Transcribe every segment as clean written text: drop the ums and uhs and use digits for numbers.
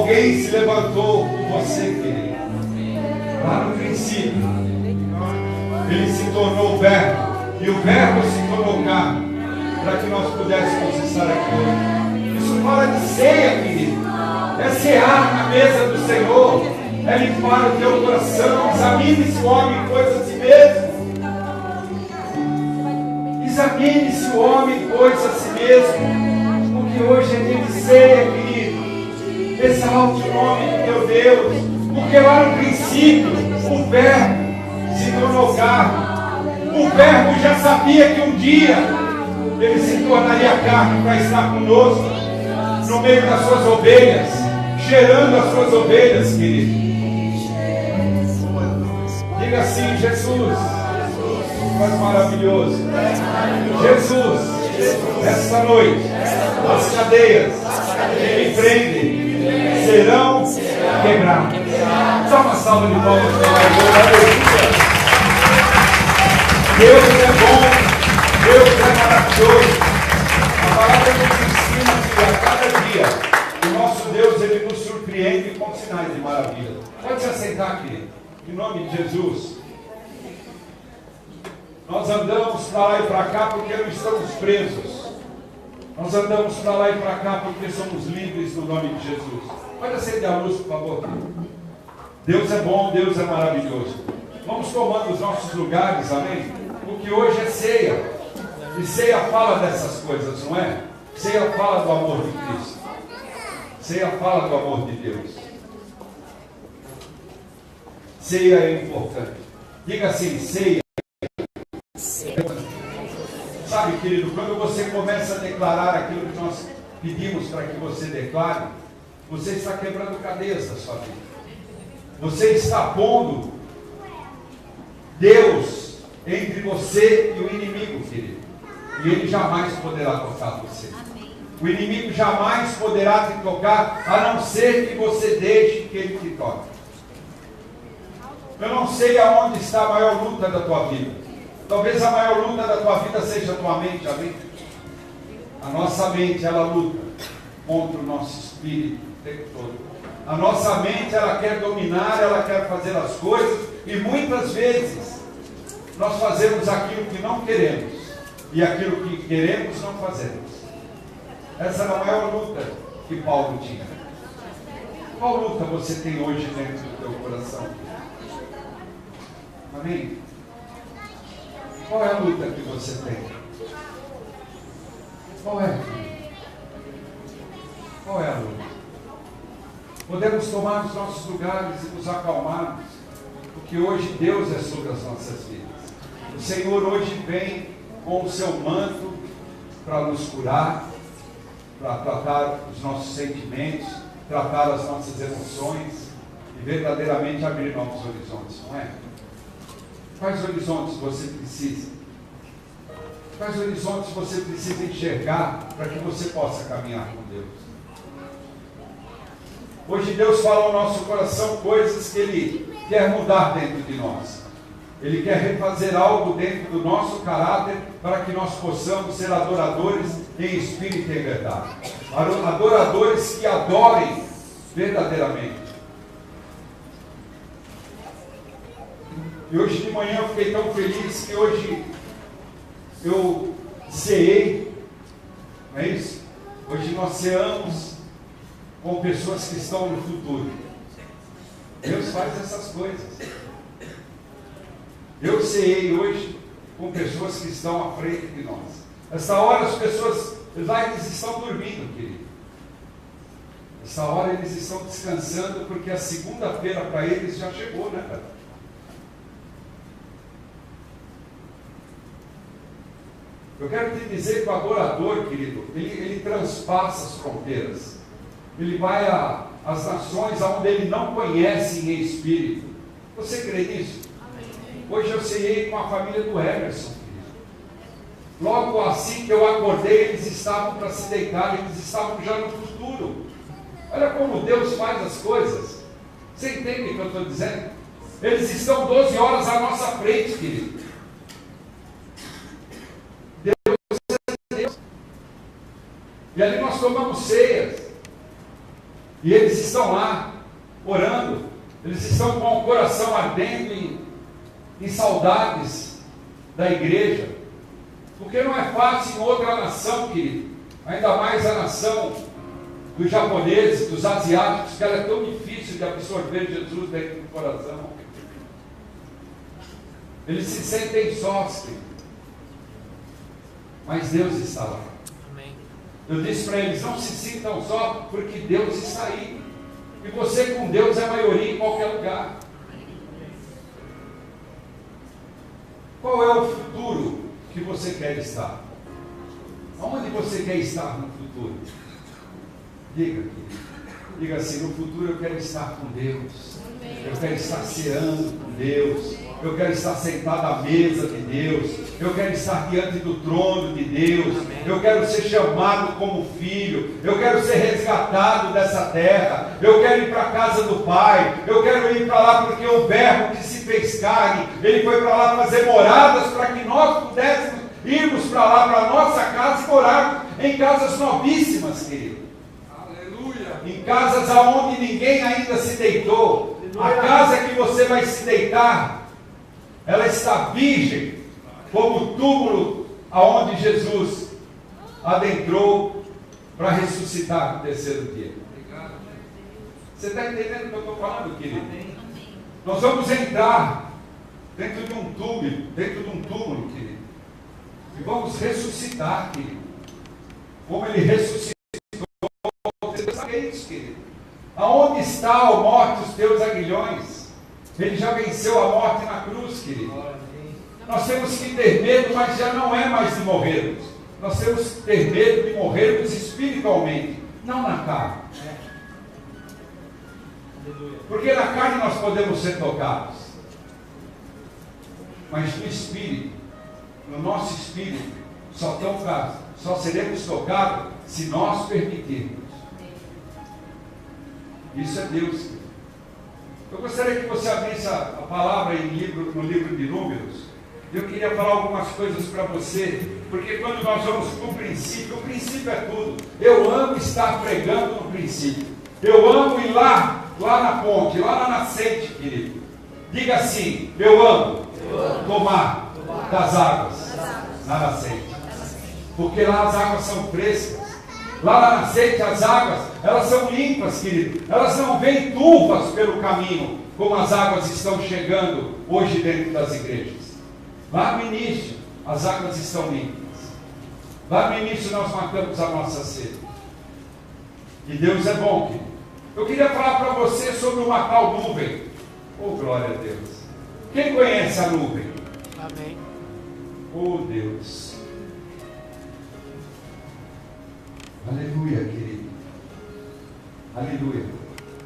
Alguém se levantou por você, querido. Lá no princípio, ele se tornou o verbo. E o verbo se tornou carne, para que nós pudéssemos estar aqui hoje. Isso fala de ceia, querido. É cear na mesa do Senhor. É limpar o teu coração. Examine-se o homem, coisa a si mesmo. Examine-se o homem, coisa a si mesmo. Porque hoje é dia de ceia, querido. Exalte o nome do teu Deus. Porque lá no princípio, o verbo se tornou carne. O verbo já sabia que um dia ele se tornaria carne para estar conosco, no meio das suas ovelhas, gerando as suas ovelhas, querido. Diga assim: Jesus, mas maravilhoso. Jesus, esta noite, as cadeias que me prendem serão quebradas. Dá uma salva de palmas para Deus. Deus é bom, Deus é maravilhoso. A palavra nos ensina que a cada dia o nosso Deus, ele nos surpreende com sinais de maravilha. Pode se assentar, querido, em nome de Jesus. Nós andamos para lá e para cá porque não estamos presos. Nós andamos para lá e para cá porque somos livres no nome de Jesus. Pode acender a luz, por favor, querido. Deus é bom, Deus é maravilhoso. Vamos tomando os nossos lugares, amém? Porque hoje é ceia. E ceia fala dessas coisas, não é? Ceia fala do amor de Cristo. Ceia fala do amor de Deus. Ceia é importante. Diga assim: ceia. Sabe, querido, quando você começa a declarar aquilo que nós pedimos para que você declare, você está quebrando cadeias da sua vida. Você está pondo Deus entre você e o inimigo, querido. E ele jamais poderá tocar você. O inimigo jamais poderá te tocar, a não ser que você deixe que ele te toque. Eu não sei aonde está a maior luta da tua vida. Talvez a maior luta da tua vida seja a tua mente, amém? A nossa mente, ela luta contra o nosso espírito o tempo todo. A nossa mente, ela quer dominar, ela quer fazer as coisas, e muitas vezes nós fazemos aquilo que não queremos, e aquilo que queremos não fazemos. Essa era a maior luta que Paulo tinha. Qual luta você tem hoje dentro do teu coração? Amém? Qual é a luta que você tem? Qual é? Qual é a luta? Podemos tomar os nossos lugares e nos acalmarmos, porque hoje Deus é sobre as nossas vidas. O Senhor hoje vem com o seu manto para nos curar, para tratar os nossos sentimentos, tratar as nossas emoções e verdadeiramente abrir novos horizontes, não é? Quais horizontes você precisa? Quais horizontes você precisa enxergar para que você possa caminhar com Deus? Hoje Deus fala ao nosso coração coisas que Ele quer mudar dentro de nós. Ele quer refazer algo dentro do nosso caráter para que nós possamos ser adoradores em espírito e em verdade. Adoradores que adorem verdadeiramente. E hoje de manhã eu fiquei tão feliz que hoje eu ceei, não é isso? Hoje nós ceamos com pessoas que estão no futuro. Deus faz essas coisas. Eu ceei hoje com pessoas que estão à frente de nós. Essa hora as pessoas lá eles estão dormindo, querido. Essa hora eles estão descansando porque a segunda-feira para eles já chegou, né, cara? Eu quero te dizer que o adorador, querido, ele transpassa as fronteiras. Ele vai às nações onde ele não conhece em espírito. Você crê nisso? Hoje eu ceiei com a família do Emerson, querido. Logo assim que eu acordei, eles estavam para se deitar, eles estavam já no futuro. Olha como Deus faz as coisas. Você entende o que eu estou dizendo? Eles estão 12 horas à nossa frente, querido. E ali nós tomamos ceias. E eles estão lá, orando. Eles estão com o coração ardendo em saudades da igreja. Porque não é fácil em outra nação, querido. Ainda mais a nação dos japoneses, dos asiáticos, que ela é tão difícil de absorver Jesus dentro do coração. Eles se sentem sós, querido. Mas Deus está lá. Amém. Eu disse para eles, não se sintam só, porque Deus está aí. E você com Deus é maioria em qualquer lugar. Qual é o futuro que você quer estar? Onde você quer estar no futuro? Diga assim, no futuro eu quero estar com Deus. Eu quero estar ceando com Deus. Eu quero estar sentado à mesa de Deus. Eu quero estar diante do trono de Deus. Eu quero ser chamado como filho. Eu quero ser resgatado dessa terra. Eu quero ir para a casa do Pai. Eu quero ir para lá porque o Verbo que se fez carne, Ele foi para lá fazer moradas para que nós pudéssemos irmos para lá, para a nossa casa e morarmos em casas novíssimas, querido. Aleluia. Em casas aonde ninguém ainda se deitou. A casa que você vai se deitar, ela está virgem, como o túmulo aonde Jesus adentrou para ressuscitar no terceiro dia. Você está entendendo o que eu estou falando, querido? Nós vamos entrar dentro de um túmulo, querido, e vamos ressuscitar, querido, como Ele ressuscitou os saqueiros, querido. Aonde está a morte, os teus aguilhões? Ele já venceu a morte na cruz, querido. Nós temos que ter medo, mas já não é mais de morrermos. Nós temos que ter medo de morrermos espiritualmente, não na carne. Porque na carne nós podemos ser tocados, mas no espírito, no nosso espírito, só seremos tocados se nós permitirmos. Isso é Deus. Eu gostaria que você abrisse a palavra no livro de Números. Eu queria falar algumas coisas para você, porque quando nós vamos para o princípio é tudo. Eu amo estar pregando no princípio. Eu amo ir lá na ponte, lá na nascente, querido. Diga assim, eu amo tomar das águas na nascente. Porque lá as águas são frescas. Lá na nascente as águas, elas são limpas, querido. Elas não vêm turvas pelo caminho, como as águas estão chegando hoje dentro das igrejas. Lá no início, as águas estão limpas. Lá no início nós matamos a nossa sede. E Deus é bom, querido. Eu queria falar para você sobre uma tal nuvem. Oh, glória a Deus. Quem conhece a nuvem? Amém. Oh, Deus. Aleluia, querido. Aleluia.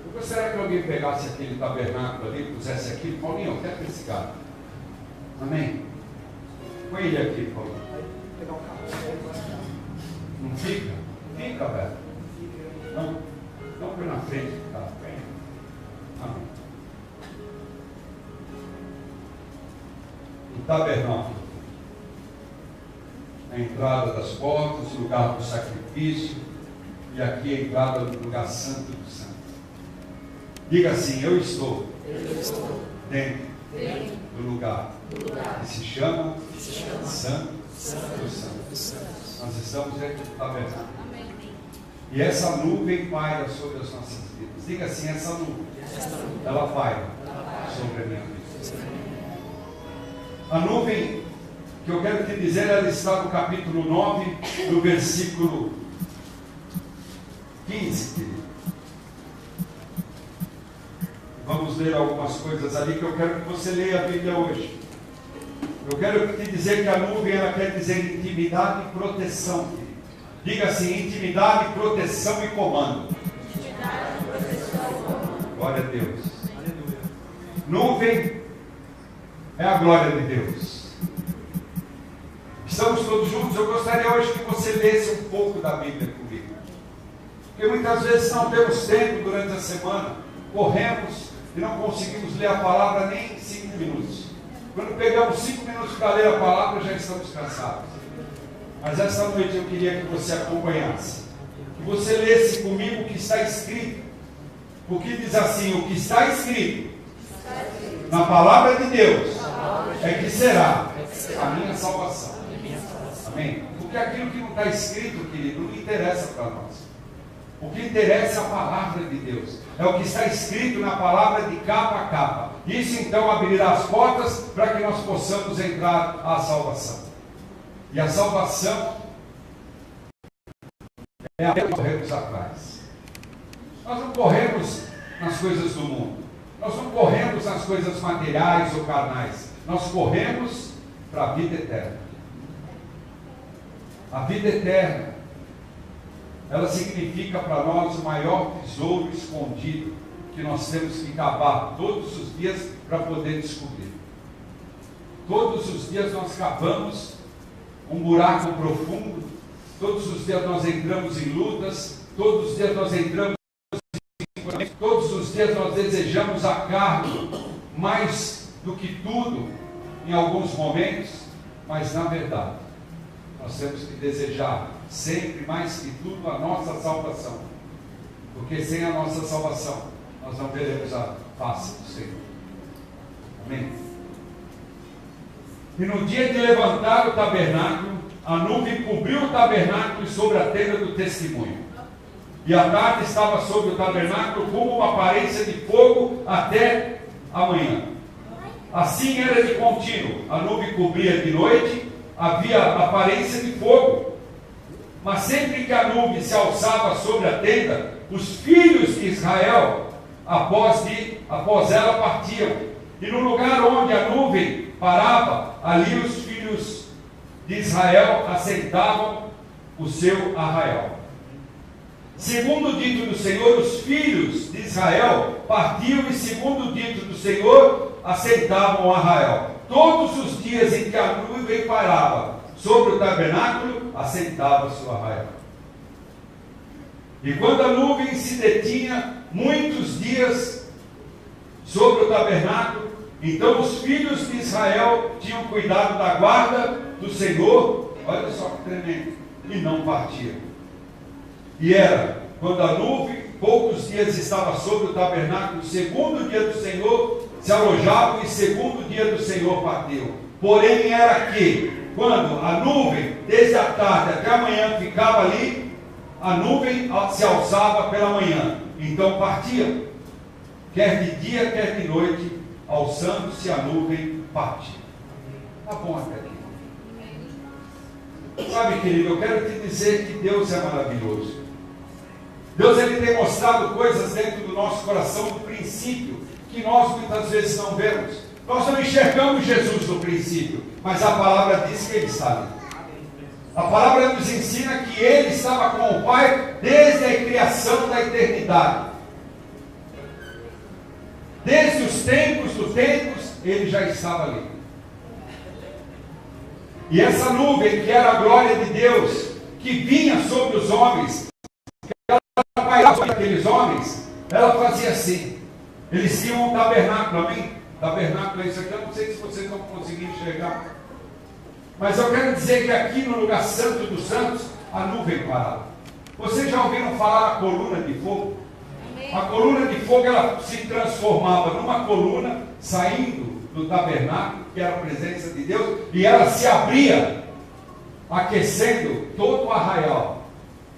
Eu gostaria que alguém pegasse aquele tabernáculo ali, pusesse aqui. Paulinho, eu quero esse cara. Amém? Põe ele aqui, Paulinho. Não fica? Fica, velho. Não põe na frente, cara. Amém. O tabernáculo. A entrada das portas, o lugar do sacrifício, e aqui a entrada do lugar santo do santo. Diga assim, eu estou dentro do lugar que se chama Santo dos Santos. Nós estamos dentro do tabernáculo. E essa nuvem paira sobre as nossas vidas. Diga assim, essa nuvem, ela paira sobre a minha vida. A nuvem que eu quero te dizer, ela está no capítulo 9, no versículo 15, querido. Vamos ler algumas coisas ali que eu quero que você leia a Bíblia hoje. Eu quero te dizer que a nuvem, ela quer dizer intimidade e proteção, querido. Diga assim, intimidade, proteção e comando. Intimidade, proteção e comando. Glória a Deus. Aleluia. Nuvem é a glória de Deus. Estamos todos juntos. Eu gostaria hoje que você lesse um pouco da Bíblia comigo. Porque muitas vezes não temos tempo durante a semana. Corremos e não conseguimos ler a palavra nem 5 minutos. Quando pegamos 5 minutos para ler a palavra, já estamos cansados. Mas essa noite eu queria que você acompanhasse. Que você lesse comigo o que está escrito Porque diz assim: o que está escrito na palavra de Deus é que será a minha salvação. Amém? Porque aquilo que não está escrito, querido, não interessa para nós. O que interessa é a palavra de Deus. É o que está escrito na palavra de capa a capa. Isso então abrirá as portas para que nós possamos entrar à salvação. E a salvação é a que corremos atrás. Nós não corremos nas coisas do mundo. Nós não corremos nas coisas materiais ou carnais. Nós corremos para a vida eterna. A vida eterna, ela significa para nós o maior tesouro escondido que nós temos que cavar todos os dias para poder descobrir. Todos os dias nós cavamos um buraco profundo, todos os dias nós entramos em lutas, todos os dias nós entramos em... Todos os dias nós desejamos a carne mais do que tudo, em alguns momentos, mas na verdade, nós temos que desejar sempre mais que tudo a nossa salvação, porque sem a nossa salvação nós não veremos a face do Senhor. Amém? E no dia de levantar o tabernáculo, a nuvem cobriu o tabernáculo sobre a tenda do testemunho, e a tarde estava sobre o tabernáculo como uma aparência de fogo até a manhã. Assim era de contínuo, a nuvem cobria de noite, havia aparência de fogo. Mas sempre que a nuvem se alçava sobre a tenda, os filhos de Israel, após ela, partiam. E no lugar onde a nuvem parava, ali os filhos de Israel assentavam o seu arraial. Segundo o dito do Senhor, os filhos de Israel partiam e, segundo o dito do Senhor, assentavam o arraial. Todos os dias em que a nuvem parava sobre o tabernáculo, assentava-se o arraial. E quando a nuvem se detinha muitos dias sobre o tabernáculo, então os filhos de Israel tinham cuidado da guarda do Senhor, olha só que tremendo, e não partiam. E era, quando a nuvem, poucos dias estava sobre o tabernáculo, segundo dia do Senhor, se alojavam, e segundo dia do Senhor partiam. Porém era que, quando a nuvem, desde a tarde até a manhã, ficava ali, a nuvem se alçava pela manhã, então partia, quer de dia, quer de noite, alçando-se a nuvem, partia. Está bom até aqui. Sabe, querido, eu quero te dizer que Deus é maravilhoso. Deus, ele tem mostrado coisas dentro do nosso coração, do princípio, que nós muitas vezes não vemos. Nós não enxergamos Jesus no princípio, mas a palavra diz que ele está ali. A palavra nos ensina que ele estava com o Pai desde a criação da eternidade. Desde os tempos dos tempos, ele já estava ali. E essa nuvem, que era a glória de Deus, que vinha sobre os homens, que ela pairava sobre aqueles homens, ela fazia assim. Eles tinham um tabernáculo, amém? Tabernáculo é isso aqui, eu não sei se vocês vão conseguir enxergar. Mas eu quero dizer que aqui no lugar santo dos santos, a nuvem parava. Vocês já ouviram falar da coluna de fogo? A coluna de fogo, ela se transformava numa coluna, saindo do tabernáculo, que era a presença de Deus, e ela se abria, aquecendo todo o arraial.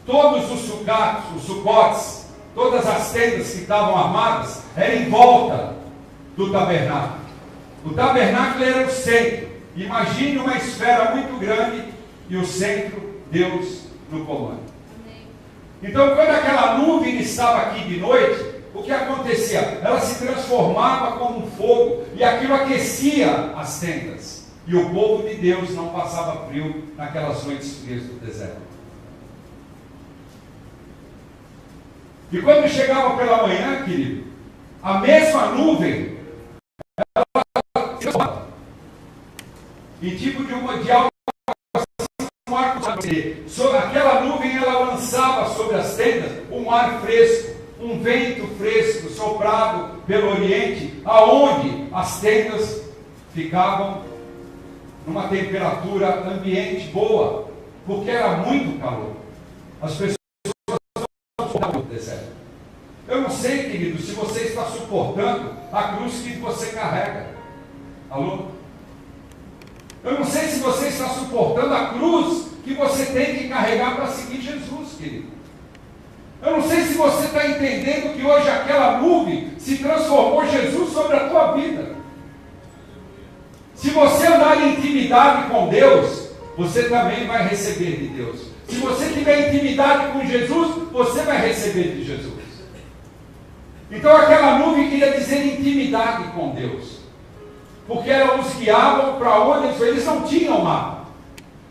Todos os sucatos, os sucotes, todas as tendas que estavam armadas, eram em volta do tabernáculo. O tabernáculo era o centro. Imagine uma esfera muito grande e o centro, Deus no comando. Então, quando aquela nuvem estava aqui de noite, o que acontecia? Ela se transformava como um fogo e aquilo aquecia as tendas. E o povo de Deus não passava frio naquelas noites frias do deserto. E quando chegava pela manhã, querido, a mesma nuvem, ela e tipo de algo sobre aquela nuvem, ela lançava sobre as tendas um ar fresco, um vento fresco soprado pelo oriente, aonde as tendas ficavam numa temperatura ambiente boa, porque era muito calor. As pessoas não suportavam o deserto. Eu não sei, querido, se você está suportando a cruz que você carrega. Alô? Eu não sei se você está suportando a cruz que você tem que carregar para seguir Jesus, querido. Eu não sei se você está entendendo que hoje aquela nuvem se transformou Jesus sobre a tua vida. Se você andar em intimidade com Deus, você também vai receber de Deus. Se você tiver intimidade com Jesus, você vai receber de Jesus. Então aquela nuvem queria dizer intimidade com Deus. Porque ela os guiava para onde eles não tinham mapa.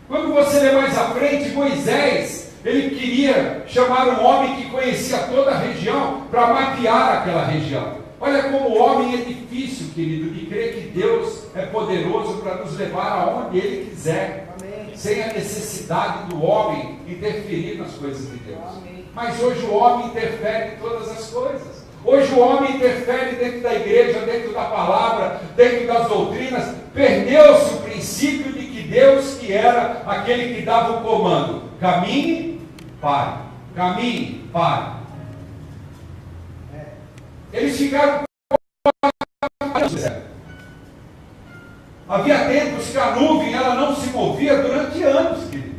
Quando você lê mais à frente, Moisés, ele queria chamar um homem que conhecia toda a região para mapear aquela região. Olha como o homem é difícil, querido, de crer que Deus é poderoso para nos levar aonde Ele quiser. Amém. Sem a necessidade do homem interferir nas coisas de Deus. Amém. Mas hoje o homem interfere em todas as coisas. Hoje o homem interfere dentro da igreja, dentro da palavra, dentro das doutrinas. Perdeu-se o princípio de que Deus que era aquele que dava o comando. Caminhe, pare. Caminhe, pare. Eles ficaram. Havia tempos que a nuvem ela não se movia durante anos, querido.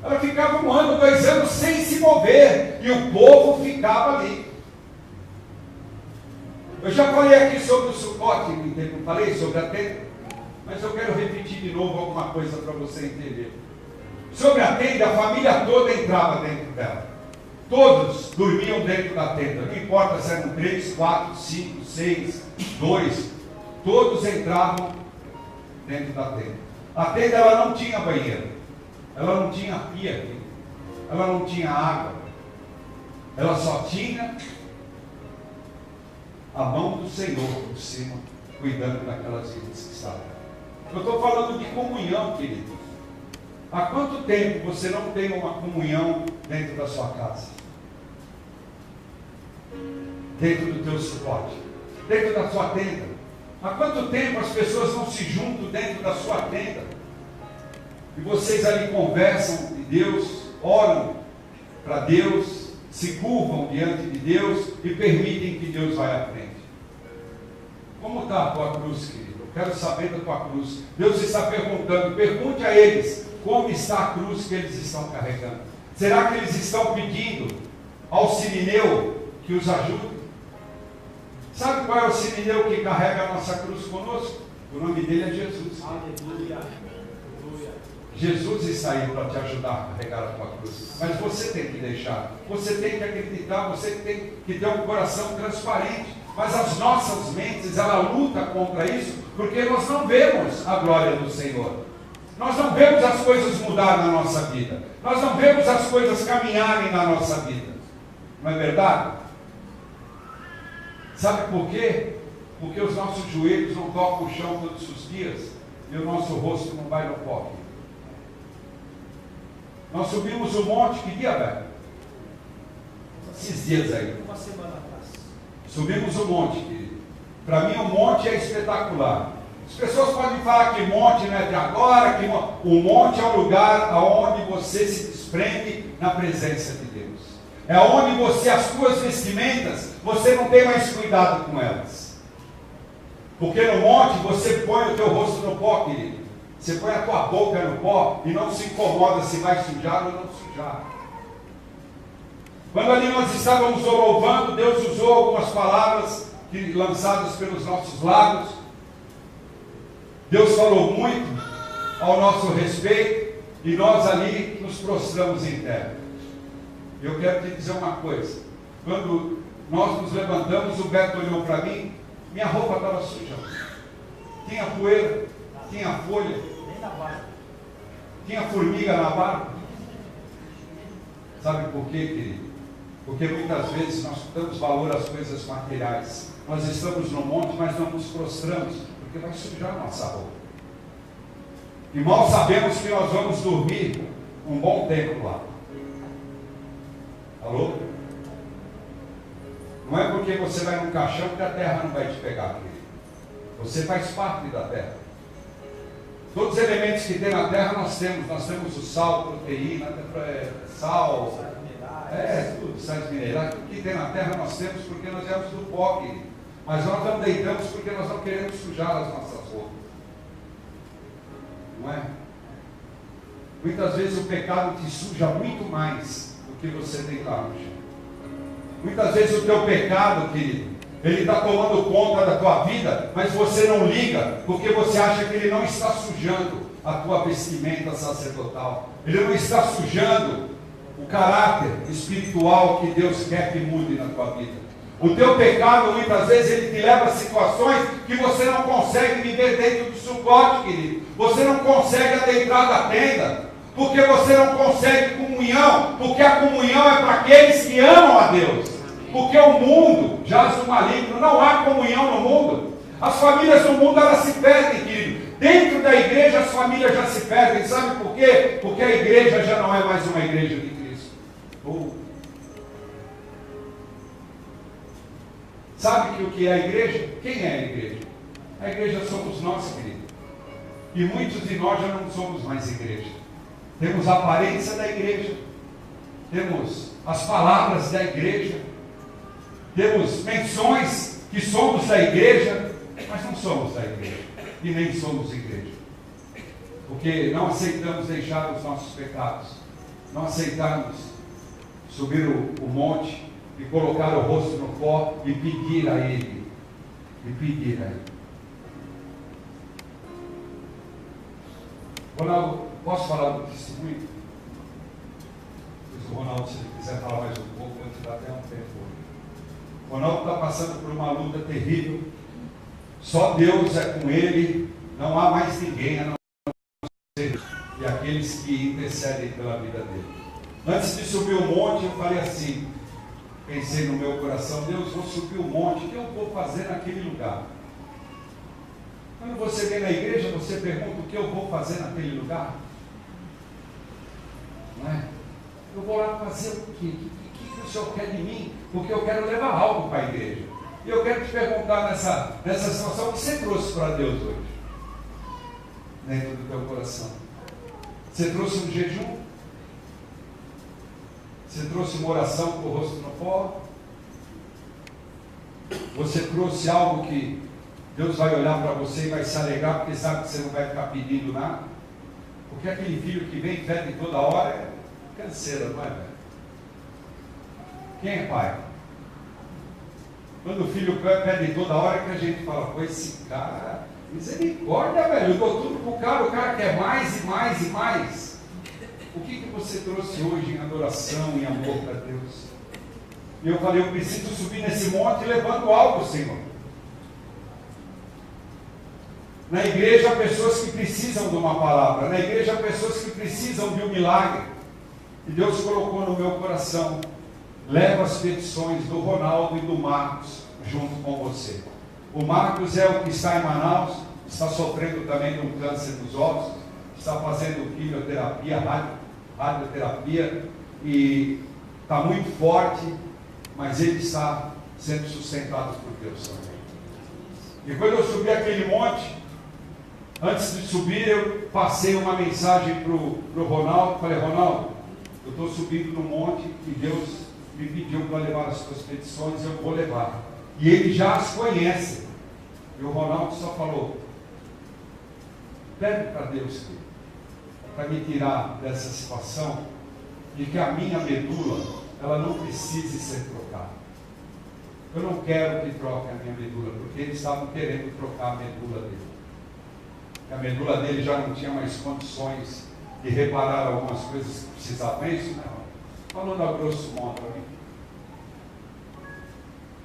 Ela ficava 1 ano, 2 anos sem se mover. E o povo ficava ali. Eu já falei aqui sobre o Sucote, falei sobre a tenda, mas eu quero repetir de novo alguma coisa para você entender. Sobre a tenda, a família toda entrava dentro dela. Todos dormiam dentro da tenda, não importa se eram 3, 4, 5, 6, 2, todos entravam dentro da tenda. A tenda ela não tinha banheiro, ela não tinha pia, ela não tinha água, ela só tinha a mão do Senhor por cima, cuidando daquelas vidas que estavam. Eu estou falando de comunhão, querido. Há quanto tempo você não tem uma comunhão dentro da sua casa? Dentro do teu suporte? Dentro da sua tenda? Há quanto tempo as pessoas não se juntam dentro da sua tenda? E vocês ali conversam de Deus, oram para Deus, se curvam diante de Deus e permitem que Deus vá à frente. Como está a tua cruz, querido? Eu quero saber da tua cruz. Deus está perguntando, pergunte a eles como está a cruz que eles estão carregando. Será que eles estão pedindo ao Sirineu que os ajude? Sabe qual é o Sirineu que carrega a nossa cruz conosco? O nome dele é Jesus. Aleluia. Jesus está aí para te ajudar a carregar a tua cruz. Mas você tem que deixar. Você tem que acreditar. Você tem que ter um coração transparente. Mas as nossas mentes, ela luta contra isso, porque nós não vemos a glória do Senhor. Nós não vemos as coisas mudar na nossa vida. Nós não vemos as coisas caminharem na nossa vida. Não é verdade? Sabe por quê? Porque os nossos joelhos não tocam o chão todos os dias e o nosso rosto não vai no pó. Nós subimos o monte, que dia, velho? Esses dias aí. Uma semana atrás. Subimos o monte, querido. Para mim o monte é espetacular. As pessoas podem falar que monte não é de agora, que o monte é um lugar onde você se desprende na presença de Deus. É onde você, as tuas vestimentas, você não tem mais cuidado com elas. Porque no monte você põe o teu rosto no pó, querido. Você põe a tua boca no pó e não se incomoda se vai sujar ou não sujar. Quando ali nós estávamos louvando, Deus usou algumas palavras lançadas pelos nossos lábios. Deus falou muito ao nosso respeito e nós ali nos prostramos em terra. Eu quero te dizer uma coisa. Quando nós nos levantamos, o Beto olhou para mim, minha roupa estava suja. Tinha poeira, tinha folha, tinha formiga na barba. Sabe por quê, querido? Porque muitas vezes nós damos valor às coisas materiais. Nós estamos no monte, mas não nos prostramos, porque vai sujar a nossa roupa. E mal sabemos que nós vamos dormir um bom tempo lá. Alô? Não é porque você vai num caixão que a terra não vai te pegar, querido. Você faz parte da terra. Todos os elementos que tem na terra nós temos. Nós temos o sal, proteína, sal, Tudo sais minerais. Tudo que tem na terra nós temos porque nós éramos do pó, querido. Mas nós não deitamos porque nós não queremos sujar as nossas roupas. Não é? Muitas vezes o pecado te suja muito mais do que você deitar no chão. Muitas vezes o teu pecado, querido, ele está tomando conta da tua vida, mas você não liga, porque você acha que ele não está sujando a tua vestimenta sacerdotal. Ele não está sujando o caráter espiritual que Deus quer que mude na tua vida. O teu pecado, muitas vezes, ele te leva a situações que você não consegue viver dentro do suporte, querido. Você não consegue adentrar da tenda, porque você não consegue comunhão, porque a comunhão é para aqueles que amam a Deus. Porque o mundo jaz no maligno, não há comunhão no mundo. As famílias do mundo, elas se perdem, querido. Dentro da igreja as famílias já se perdem, sabe por quê? Porque a igreja já não é mais uma igreja de Cristo. Sabe o que é a igreja? Quem é a igreja? A igreja somos nós, querido. E muitos de nós já não somos mais igreja. Temos a aparência da igreja, temos as palavras da igreja, temos menções que somos da igreja, mas não somos da igreja. E nem somos igreja. Porque não aceitamos deixar os nossos pecados. Não aceitamos subir o monte e colocar o rosto no pó e pedir a Ele. E pedir a Ele. Ronaldo, posso falar do testemunho? Diz o Ronaldo, se ele quiser falar mais um pouco, vou te dar até um tempo. O Ronaldo está passando por uma luta terrível. Só Deus é com ele, não há mais ninguém a não ser e aqueles que intercedem pela vida dele. Antes de subir o monte, eu falei assim, pensei no meu coração, Deus, vou subir o monte, o que eu vou fazer naquele lugar? Quando você vem na igreja, você pergunta o que eu vou fazer naquele lugar? Não é? Eu vou lá fazer o quê? O que o Senhor quer de mim? Porque eu quero levar algo para a igreja. E eu quero te perguntar nessa situação, o que você trouxe para Deus hoje? Dentro do teu coração. Você trouxe um jejum? Você trouxe uma oração com o rosto no pó? Você trouxe algo que Deus vai olhar para você e vai se alegrar, porque sabe que você não vai ficar pedindo nada? Porque aquele filho que vem e pede toda hora é canseira, não é, velho? Quem é pai? Quando o filho pede toda hora, que a gente fala, pô, esse cara, misericórdia, velho, eu dou tudo pro cara, o cara quer mais e mais e mais. O que você trouxe hoje em adoração, em amor para Deus? E eu falei, eu preciso subir nesse monte levando algo, Senhor. Na igreja há pessoas que precisam de uma palavra, na igreja há pessoas que precisam de um milagre. E Deus colocou no meu coração, leva as petições do Ronaldo e do Marcos junto com você. O Marcos é o que está em Manaus, está sofrendo também de um câncer dos ossos, está fazendo quimioterapia, radioterapia, e está muito forte, mas ele está sendo sustentado por Deus também. E quando eu subi aquele monte, antes de subir, eu passei uma mensagem para o Ronaldo, falei, Ronaldo, eu estou subindo no monte e Deus me pediu para levar as suas petições, eu vou levar. E ele já as conhece. E o Ronaldo só falou, pede para Deus para me tirar dessa situação de que a minha medula, ela não precise ser trocada. Eu não quero que troque a minha medula, porque eles estavam querendo trocar a medula dele. A medula dele já não tinha mais condições de reparar algumas coisas que precisavam. É isso, né? Falando a grosso modo.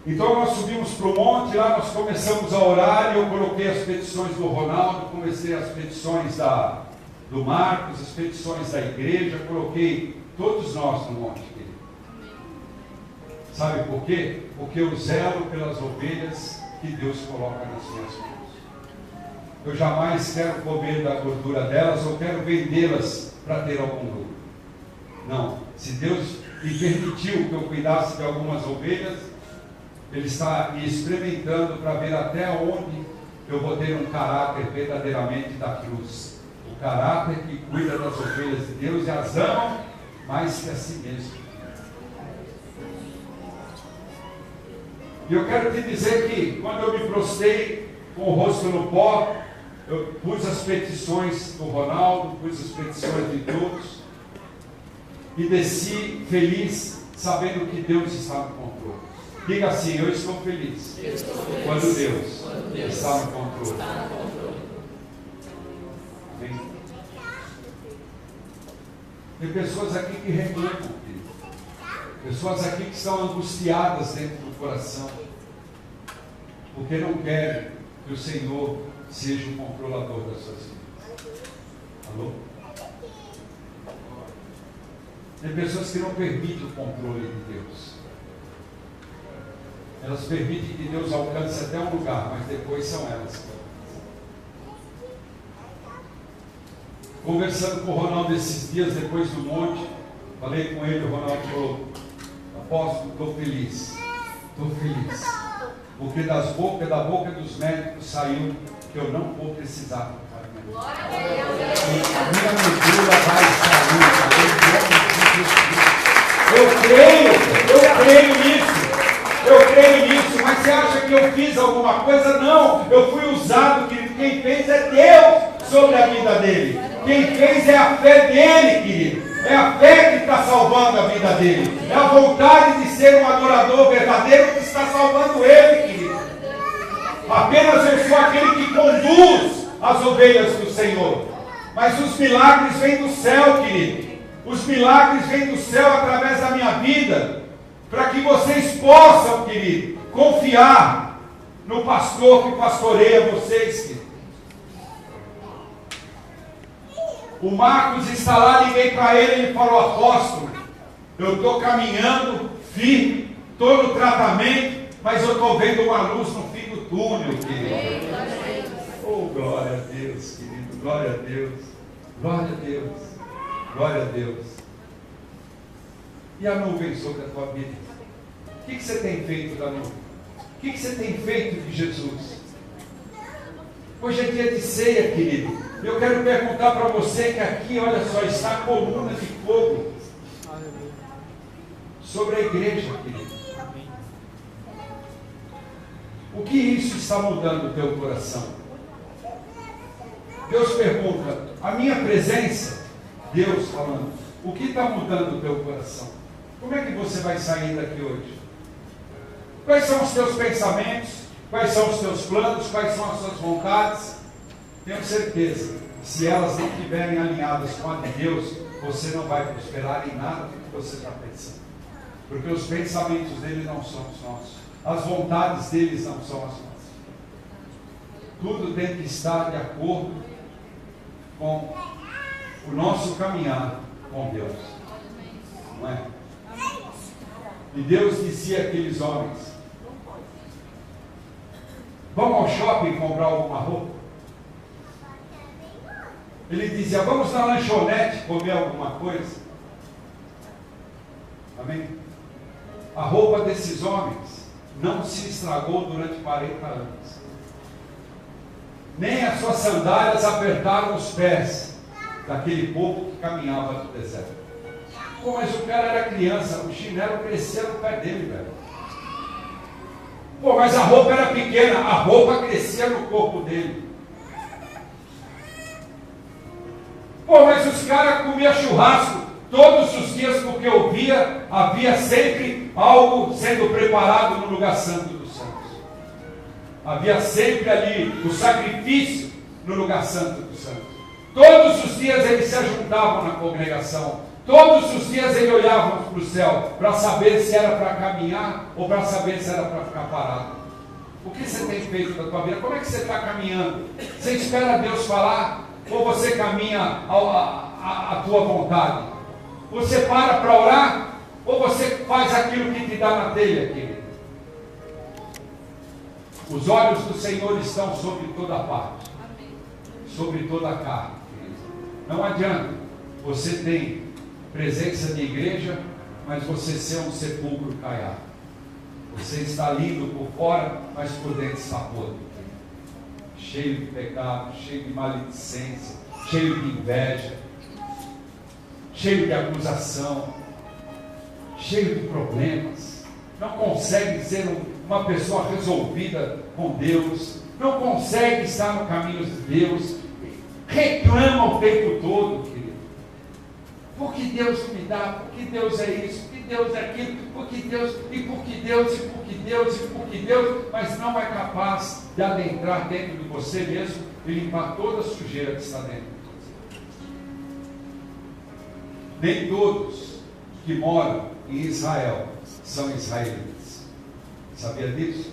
Então nós subimos para o monte, lá nós começamos a orar, e eu coloquei as petições do Ronaldo, comecei as petições do Marcos, as petições da igreja, coloquei todos nós no monte, querido. Sabe por quê? Porque eu zelo pelas ovelhas que Deus coloca nas minhas mãos. Eu jamais quero comer da gordura delas ou quero vendê-las para ter algum lucro. Não. Se Deus me permitiu que eu cuidasse de algumas ovelhas, Ele está me experimentando para ver até onde eu vou ter um caráter verdadeiramente da cruz. O caráter que cuida das ovelhas de Deus e as ama mais que a si mesmo. E eu quero te dizer que quando eu me prostrei com o rosto no pó, eu pus as petições do Ronaldo, pus as petições de todos e desci feliz, sabendo que Deus está no controle. Diga assim: eu estou feliz, quando Deus está no controle. Amém? Tem pessoas aqui que reclamam, querido. Pessoas aqui que estão angustiadas dentro do coração, porque não querem que o Senhor seja o controlador das suas vidas. Alô? Tem pessoas que não permitem o controle de Deus. Elas permitem que Deus alcance até um lugar, mas depois são elas que alcançam. Conversando com o Ronaldo esses dias, depois do monte, falei com ele, o Ronaldo falou: apóstolo, estou feliz, porque da boca dos médicos saiu que eu não vou precisar tocar minha vida. A minha medula vai sair. Eu creio nisso, mas você acha que eu fiz alguma coisa? Não, eu fui usado, querido. Quem fez é Deus sobre a vida dele. Quem fez é a fé dele, querido. É a fé que está salvando a vida dele. É a vontade de ser um adorador verdadeiro que está salvando ele, querido. Apenas eu sou aquele que conduz as ovelhas do Senhor. Mas os milagres vêm do céu, querido. Os milagres vêm do céu através da minha vida. Para que vocês possam, querido, confiar no pastor que pastoreia vocês, querido. O Marcos está lá, liguei para ele falou: apóstolo, eu estou caminhando firme, estou no tratamento, mas eu estou vendo uma luz no fim do túnel, querido. Oh, glória a Deus, querido, glória a Deus, glória a Deus, glória a Deus. E a nuvem sobre a tua vida? O que você tem feito da nuvem? O que você tem feito de Jesus? Hoje é dia de ceia, querido. Eu quero perguntar para você que aqui, olha só, está a coluna de fogo sobre a igreja, querido. O que isso está mudando no teu coração? Deus pergunta: a minha presença, Deus falando, o que está mudando no teu coração? Como é que você vai sair daqui hoje? Quais são os teus pensamentos? Quais são os teus planos? Quais são as suas vontades? Tenho certeza, se elas não estiverem alinhadas com a de Deus, você não vai prosperar em nada do que você está pensando. Porque os pensamentos dele não são os nossos. As vontades deles não são as nossas. Tudo tem que estar de acordo com o nosso caminhar com Deus. Não é? E Deus dizia àqueles homens: vamos ao shopping comprar alguma roupa? Ele dizia: vamos na lanchonete comer alguma coisa? Amém? A roupa desses homens não se estragou durante 40 anos. Nem as suas sandálias apertaram os pés daquele povo que caminhava no deserto. Pô, mas o cara era criança, o chinelo crescia no pé dele, velho. Pô, mas a roupa era pequena, a roupa crescia no corpo dele. Pô, mas os caras comiam churrasco todos os dias, porque eu via, havia sempre algo sendo preparado no lugar santo dos santos. Havia sempre ali o sacrifício no lugar santo dos santos. Todos os dias eles se juntavam na congregação. Todos os dias eles olhavam para o céu para saber se era para caminhar ou para saber se era para ficar parado. O que você tem feito da tua vida? Como é que você está caminhando? Você espera Deus falar ou você caminha a tua vontade? Você para orar ou você faz aquilo que te dá na telha, querido? Os olhos do Senhor estão sobre toda parte, sobre toda a carne, querido. Não adianta você ter presença de igreja, mas você ser um sepulcro caiado. Você está lindo por fora, mas por dentro está podre, cheio de pecado, cheio de maledicência, cheio de inveja, cheio de acusação, cheio de problemas. Não consegue ser uma pessoa resolvida com Deus, não consegue estar no caminho de Deus, reclama o tempo todo, querido. Porque Deus me dá, porque Deus é isso, porque Deus é aquilo, porque Deus, e porque Deus, e porque Deus, e porque Deus, mas não é capaz de adentrar dentro de você mesmo e limpar toda a sujeira que está dentro de você. Nem todos que moram em Israel são israelitas. Sabia disso?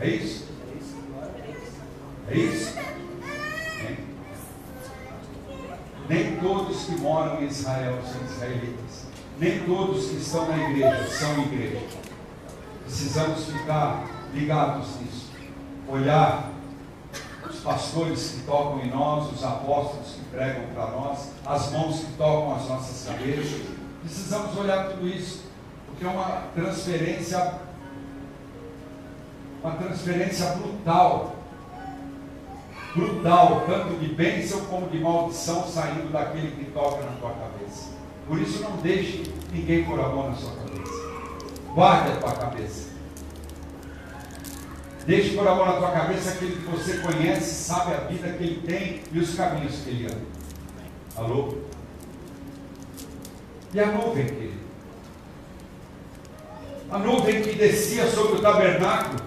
É isso? É isso? Nem todos que moram em Israel são israelitas. Nem todos que estão na igreja são igreja. Precisamos ficar ligados nisso. Olhar os pastores que tocam em nós, os apóstolos que pregam para nós, as mãos que tocam as nossas cabeças. Precisamos olhar tudo isso, porque é uma transferência brutal, tanto de bênção como de maldição saindo daquele que toca na tua cabeça. Por isso não deixe ninguém pôr a mão na sua cabeça. Guarde a tua cabeça. Deixe pôr a mão na tua cabeça aquele que você conhece, sabe a vida que ele tem e os caminhos que ele anda. Alô? E a nuvem, querido? A nuvem que descia sobre o tabernáculo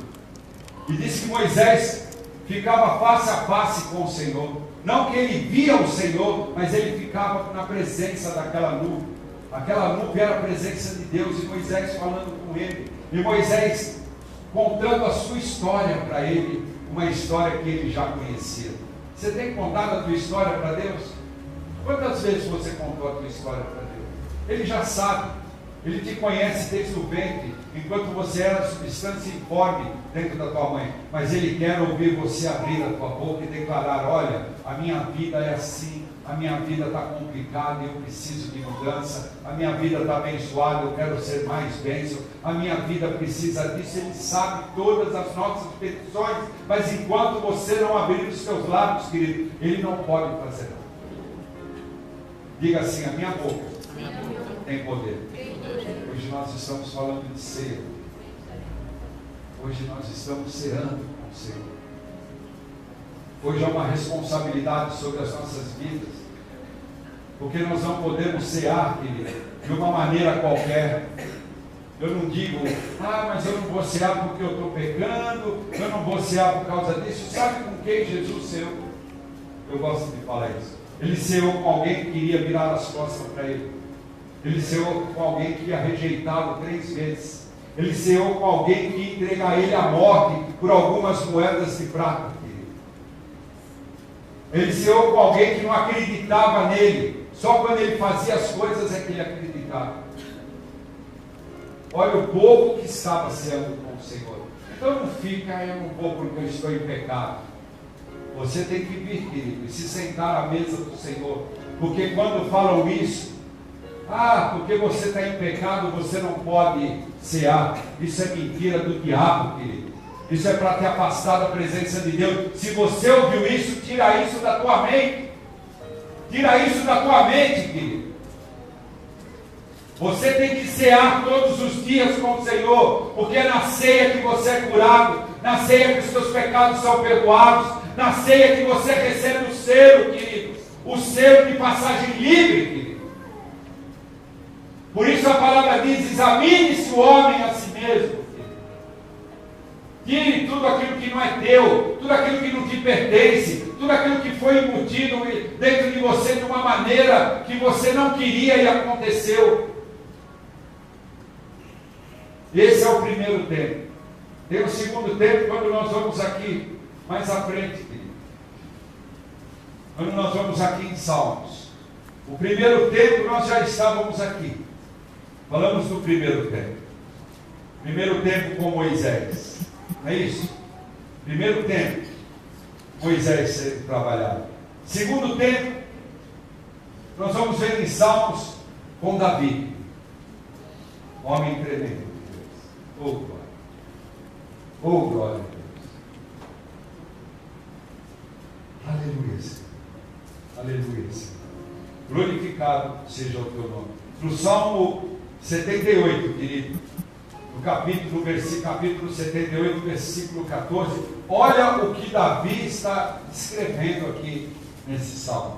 e disse que Moisés ficava face a face com o Senhor. Não que ele via o Senhor, mas ele ficava na presença daquela nuvem. Aquela nuvem era a presença de Deus e Moisés falando com ele. E Moisés contando a sua história para ele, uma história que ele já conhecia. Você tem contado a tua história para Deus? Quantas vezes você contou a tua história para Deus? Ele já sabe. Ele te conhece desde o ventre, enquanto você era substância informe dentro da tua mãe. Mas Ele quer ouvir você abrir a tua boca e declarar: olha, a minha vida é assim, a minha vida está complicada e eu preciso de mudança, a minha vida está abençoada, eu quero ser mais bênção, a minha vida precisa disso. Ele sabe todas as nossas petições, mas enquanto você não abrir os seus lábios, querido, Ele não pode fazer nada. Diga assim: a minha boca tem poder. Hoje nós estamos falando de ceia. Hoje nós estamos ceando com o Senhor. Hoje há uma responsabilidade sobre as nossas vidas, porque nós não podemos cear, querido, de uma maneira qualquer. Eu não digo: mas eu não vou cear porque eu estou pecando, eu não vou cear por causa disso. Sabe com quem Jesus ceou? Eu gosto de falar isso. Ele ceou com alguém que queria virar as costas para ele. Ele ceou com alguém que ia rejeitá-lo 3 vezes. Ele ceou com alguém que ia entregar ele à morte por algumas moedas de prata. Ele ceou com alguém que não acreditava nele. Só quando ele fazia as coisas é que ele acreditava. Olha o povo que estava ceando com o Senhor. Então não fica: eu não vou porque eu estou em pecado. Você tem que vir, querido, e se sentar à mesa do Senhor. Porque quando falam isso: porque você está em pecado, você não pode cear. Isso é mentira do diabo, querido. Isso é para te afastar da presença de Deus. Se você ouviu isso, tira isso da tua mente. Tira isso da tua mente, querido. Você tem que cear todos os dias com o Senhor, porque é na ceia que você é curado, na ceia que os seus pecados são perdoados, na ceia que você recebe o selo, querido, o selo de passagem livre, querido. Por isso a palavra diz: examine-se o homem a si mesmo. Tire tudo aquilo que não é teu, tudo aquilo que não te pertence, tudo aquilo que foi embutido dentro de você de uma maneira que você não queria e aconteceu. Esse é o primeiro tempo. Tem o segundo tempo quando nós vamos aqui mais à frente, querido. Quando nós vamos aqui em Salmos. O primeiro tempo nós já estávamos aqui. Falamos do primeiro tempo. Primeiro tempo com Moisés. Não é isso? Primeiro tempo, Moisés sendo trabalhado. Segundo tempo, nós vamos ver em Salmos com Davi. Homem tremendo de Deus. Oh glória. Oh glória a Deus. Aleluia, Senhor. Aleluia, Senhor. Glorificado seja o teu nome. No Salmo 78, querido. no capítulo 78, versículo 14. Olha o que Davi está escrevendo aqui nesse salmo.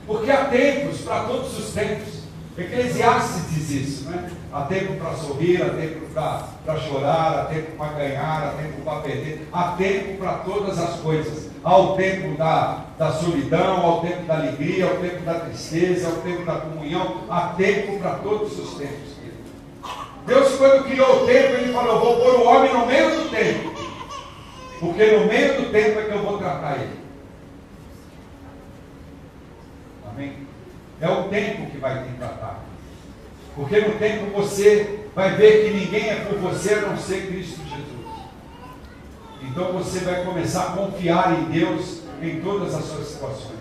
Porque há tempos para todos os tempos. Eclesiastes diz isso, né? Há tempo para sorrir, há tempo para chorar, há tempo para ganhar, há tempo para perder, há tempo para todas as coisas. Há o tempo da solidão, há o tempo da alegria, há o tempo da tristeza, há o tempo da comunhão, há tempo para todos os tempos. Deus, quando criou o tempo, Ele falou: vou pôr o homem no meio do tempo, porque no meio do tempo é que eu vou tratar ele. Amém? É o tempo que vai te tratar. Porque no tempo você vai ver que ninguém é por você a não ser Cristo Jesus. Então você vai começar a confiar em Deus em todas as suas situações.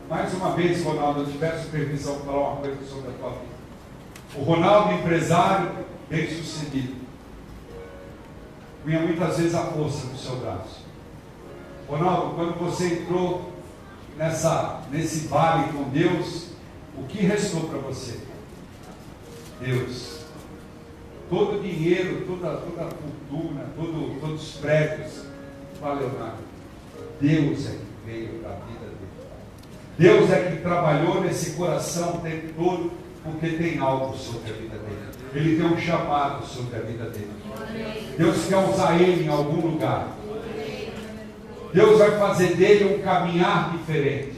Mais uma vez, Ronaldo, eu te peço permissão para falar uma coisa sobre a tua vida. O Ronaldo, empresário, bem sucedido, vinha muitas vezes a força no seu braço. Ronaldo, quando você entrou nesse vale com Deus, o que restou para você? Deus. Todo o dinheiro, toda a fortuna, todos os prédios, valeu nada. Deus é que veio da vida dele. Deus é que trabalhou nesse coração o tempo todo, porque tem algo sobre a vida dele. Ele tem um chamado sobre a vida dele. Deus quer usar ele em algum lugar. Deus vai fazer dele um caminhar diferente.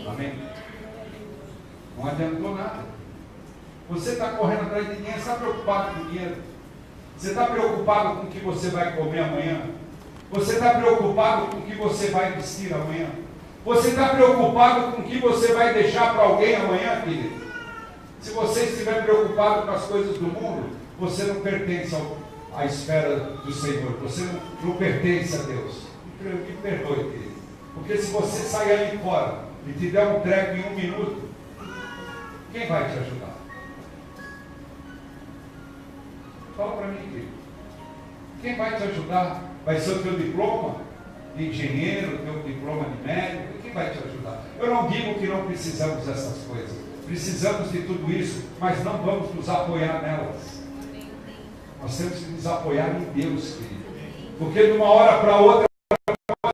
Amém? Não adiantou nada. Você está correndo atrás de dinheiro, você está preocupado com dinheiro. Você está preocupado com o que você vai comer amanhã. Você está preocupado com o que você vai vestir amanhã. Você está preocupado com o que você vai deixar para alguém amanhã, querido. Se você estiver preocupado com as coisas do mundo, você não pertence à esfera do Senhor. Você não pertence a Deus. Me perdoe, querido. Porque se você sair ali fora e te der um treco em 1 minuto, quem vai te ajudar? Fala para mim, querido. Quem vai te ajudar? Vai ser o teu diploma de engenheiro, o teu diploma de médico? Quem vai te ajudar? Eu não digo que não precisamos dessas coisas. Precisamos de tudo isso, mas não vamos nos apoiar nelas. Nós temos que nos apoiar em Deus, querido. Porque de uma hora para outra,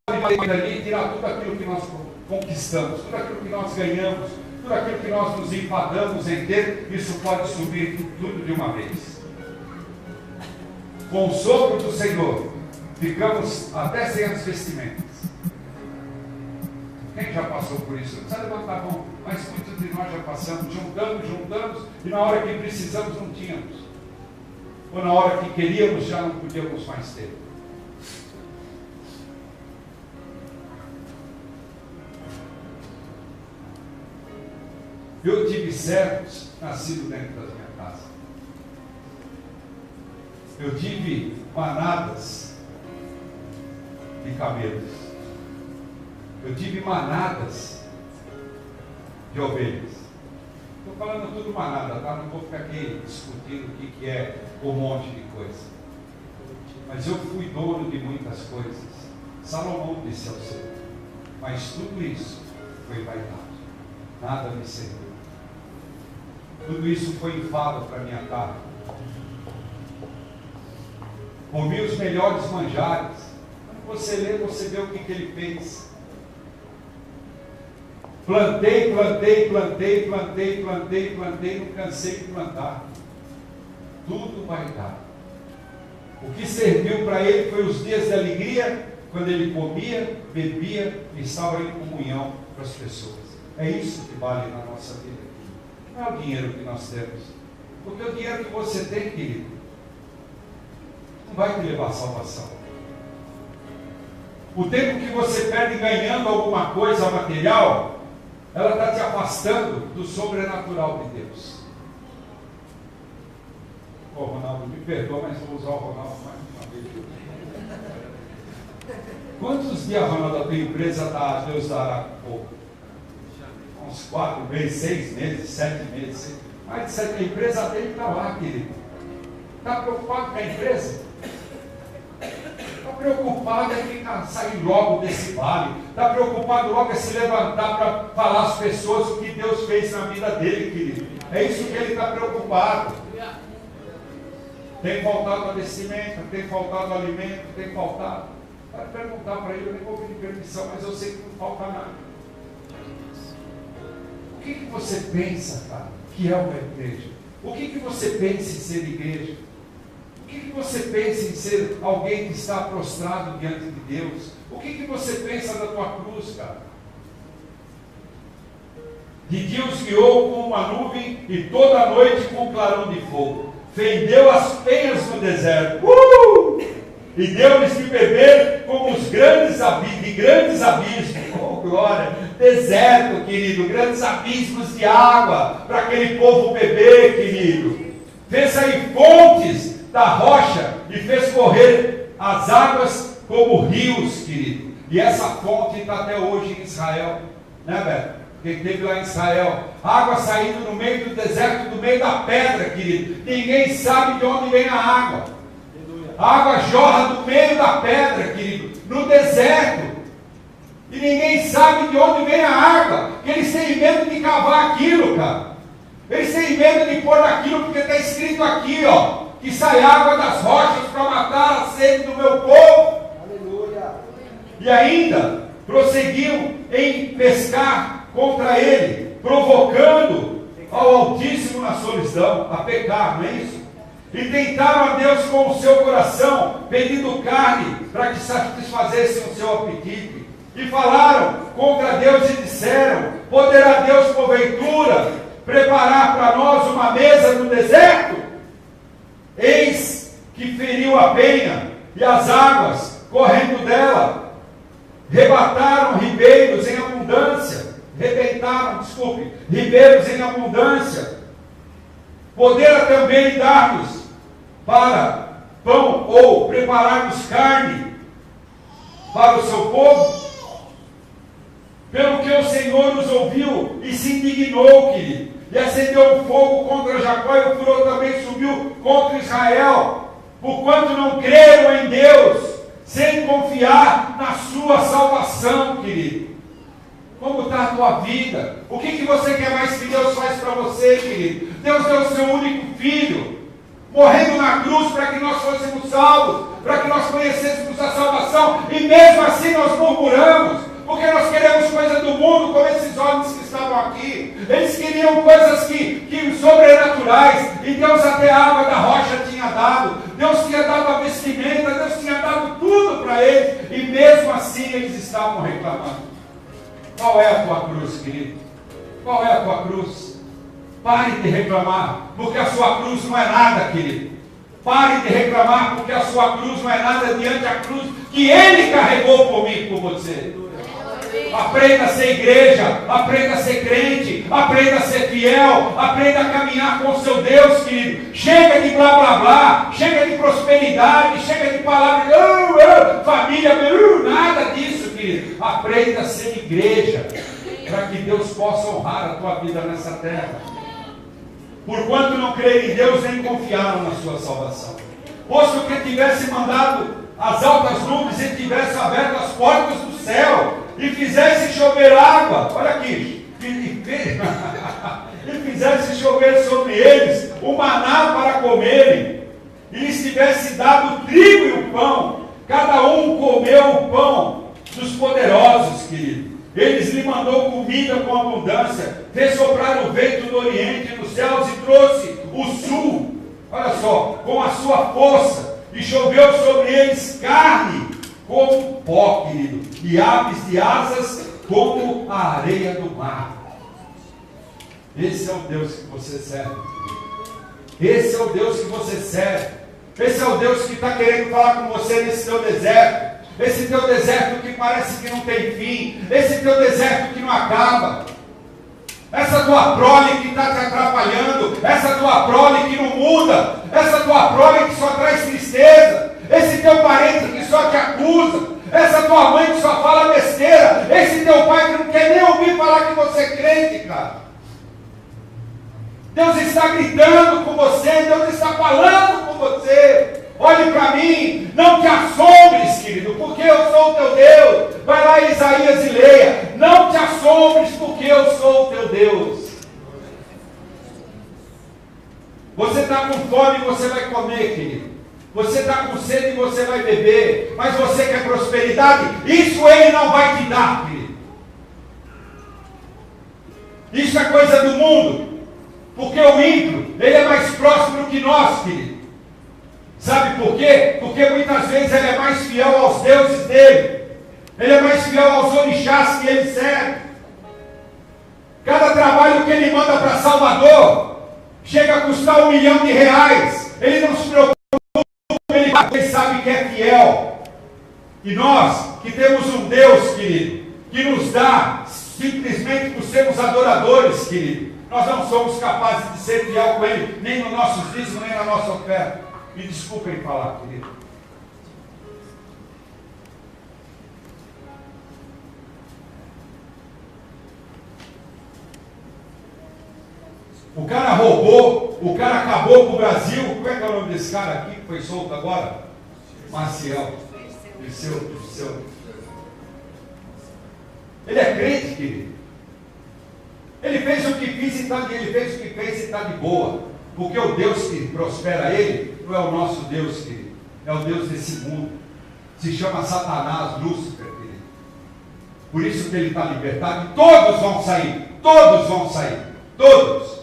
ali tirar tudo aquilo que nós conquistamos, tudo aquilo que nós ganhamos, tudo aquilo que nós nos enfadamos em ter, isso pode subir tudo de uma vez. Com o sopro do Senhor, ficamos até sem as vestimentas. Quem já passou por isso? Não precisa levantar a mão, mas muitos de nós já passamos, juntamos, e na hora que precisamos não tínhamos. Ou na hora que queríamos já não podíamos mais ter. Eu tive servos nascidos dentro da minha casa. Eu tive manadas de camelos. Eu tive manadas de ovelhas. Estou falando tudo manada, tá? Não vou ficar aqui discutindo o que é um monte de coisa. Mas eu fui dono de muitas coisas. Salomão disse ao Senhor: mas tudo isso foi vaidade. Nada me serviu. Tudo isso foi enfado para minha carne. Comi os melhores manjares. Quando você lê, você vê o que ele fez. Plantei, não cansei de plantar. Tudo vai dar. O que serviu para ele foi os dias de alegria, quando ele comia, bebia e estava em comunhão com as pessoas. É isso que vale na nossa vida. Não é o dinheiro que nós temos. Porque o dinheiro que você tem, querido, não vai te levar à salvação. O tempo que você perde ganhando alguma coisa material, ela está te afastando do sobrenatural de Deus. Ô Ronaldo, me perdoa, mas vou usar o Ronaldo mais uma vez. Quantos dias, Ronaldo, a tua empresa Deus dará pouco? Uns 4 meses, 6 meses, 7 meses. Mais de 7 meses. A empresa dele está lá, querido. Está preocupado com a empresa? Está preocupado em sair logo desse vale. Está preocupado logo em se levantar para falar às pessoas o que Deus fez na vida dele, querido. É isso que ele está preocupado. Tem faltado a vestimenta, tem faltado o alimento, tem faltado. Vai perguntar para ele, eu nem vou pedir permissão, mas eu sei que não falta nada. O que você pensa, cara, que é uma igreja? O que você pensa em ser igreja? O que você pensa em ser alguém que está prostrado diante de Deus? O que você pensa da tua cruz, cara? De dia os guiou com uma nuvem e toda a noite com um clarão de fogo. Fendeu as penhas no deserto. E deu-lhes de beber como os grandes abismos. Oh, glória! Deserto, querido, grandes abismos de água para aquele povo beber, querido. Fez sair fontes da rocha e fez correr as águas como rios, querido. E essa fonte está até hoje em Israel, né, Beto? Quem teve lá em Israel, água saindo no meio do deserto, do meio da pedra, querido. Ninguém sabe de onde vem a água. A água jorra do meio da pedra, querido, no deserto. E ninguém sabe de onde vem a água. Que eles têm medo de cavar aquilo, cara. Eles têm medo de pôr aquilo, porque está escrito aqui, ó, que sai água das rochas para matar a sede do meu povo. Aleluia. E ainda prosseguiu em pescar contra ele, provocando ao Altíssimo na solidão, a pecar, não é isso? E tentaram a Deus com o seu coração, pedindo carne para que satisfazessem o seu apetite. E falaram contra Deus e disseram: poderá Deus porventura preparar para nós uma mesa no deserto? Eis que feriu a penha e as águas correndo dela rebentaram ribeiros em abundância. Poderá também dar-nos para pão ou preparar-nos carne para o seu povo? Pelo que o Senhor nos ouviu e se indignou, querido, e acendeu um fogo contra Jacó, e o furor também subiu contra Israel, porquanto não creram em Deus, sem confiar na sua salvação, querido. Como está a tua vida? O que você quer mais que Deus faz para você, querido? Deus deu o seu único filho, morrendo na cruz para que nós fôssemos salvos, para que nós conhecêssemos a salvação, e mesmo assim nós murmuramos, porque nós queremos coisa do mundo, como esses homens que estavam aqui. Eles queriam coisas que sobrenaturais, e Deus até a água da rocha tinha dado, Deus tinha dado a vestimenta, Deus tinha dado tudo para eles, e mesmo assim eles estavam reclamando. Qual é a tua cruz, querido? Qual é a tua cruz? Pare de reclamar, porque a sua cruz não é nada, querido. Pare de reclamar, porque a sua cruz não é nada diante da cruz que Ele carregou por mim e por você. Aprenda a ser igreja, aprenda a ser crente, aprenda a ser fiel, aprenda a caminhar com o seu Deus, querido. Chega de blá blá blá, chega de prosperidade, chega de palavras, família, nada disso, querido. Aprenda a ser igreja, para que Deus possa honrar a tua vida nessa terra. Porquanto não creram em Deus, nem confiaram na sua salvação. Posto que tivesse mandado as altas nuvens e tivesse aberto as portas do céu, e fizesse chover água, olha aqui, e fizesse chover sobre eles o maná para comerem, e lhes tivesse dado o trigo e o pão, cada um comeu o pão dos poderosos, querido. Eles lhe mandou comida com abundância, fez soprar o vento do oriente dos céus e trouxe o sul, olha só, com a sua força, e choveu sobre eles carne como pó, querido, e aves de asas como a areia do mar. Esse é o Deus que você serve. Esse é o Deus que você serve. Esse é o Deus que está querendo falar com você nesse teu deserto. Esse teu deserto que parece que não tem fim. Esse teu deserto que não acaba. Essa tua prole que está te atrapalhando. Essa tua prole que não muda. Essa tua prole que só traz tristeza. Esse teu parente que só te acusa. Essa tua mãe que só fala besteira. Esse teu pai que não quer nem ouvir falar que você é crente, cara. Deus está gritando com você. Deus está falando com você. Olhe para mim. Não te assombres, querido, porque eu sou o teu Deus. Vai lá em Isaías e leia. Não te assombres, porque eu sou o teu Deus. Você está com fome, você vai comer, querido. Você está com sede, você vai beber. Mas você quer prosperidade? Isso Ele não vai te dar, querido. Isso é coisa do mundo. Porque o ímpio, ele é mais próspero que nós, querido. Sabe por quê? Porque muitas vezes ele é mais fiel aos deuses dele. Ele é mais fiel aos orixás que ele serve. Cada trabalho que ele manda para Salvador chega a custar R$1 milhão. Ele não se preocupa, ele sabe que é fiel. E nós, que temos um Deus, querido, que nos dá simplesmente por sermos adoradores, querido, nós não somos capazes de ser fiel com Ele, nem no nosso dízimo, nem na nossa oferta. Me desculpem falar, querido. O cara roubou, o cara acabou com o Brasil. Como é que é o nome desse cara aqui que foi solto agora? Maciel. Dirceu. Ele é crente, querido. Ele fez o que fez e está de boa. Porque o Deus que prospera ele não é o nosso Deus, querido. É o Deus desse mundo. Se chama Satanás, Lúcifer, querido. Por isso que ele está libertado. E todos vão sair. Todos vão sair. Todos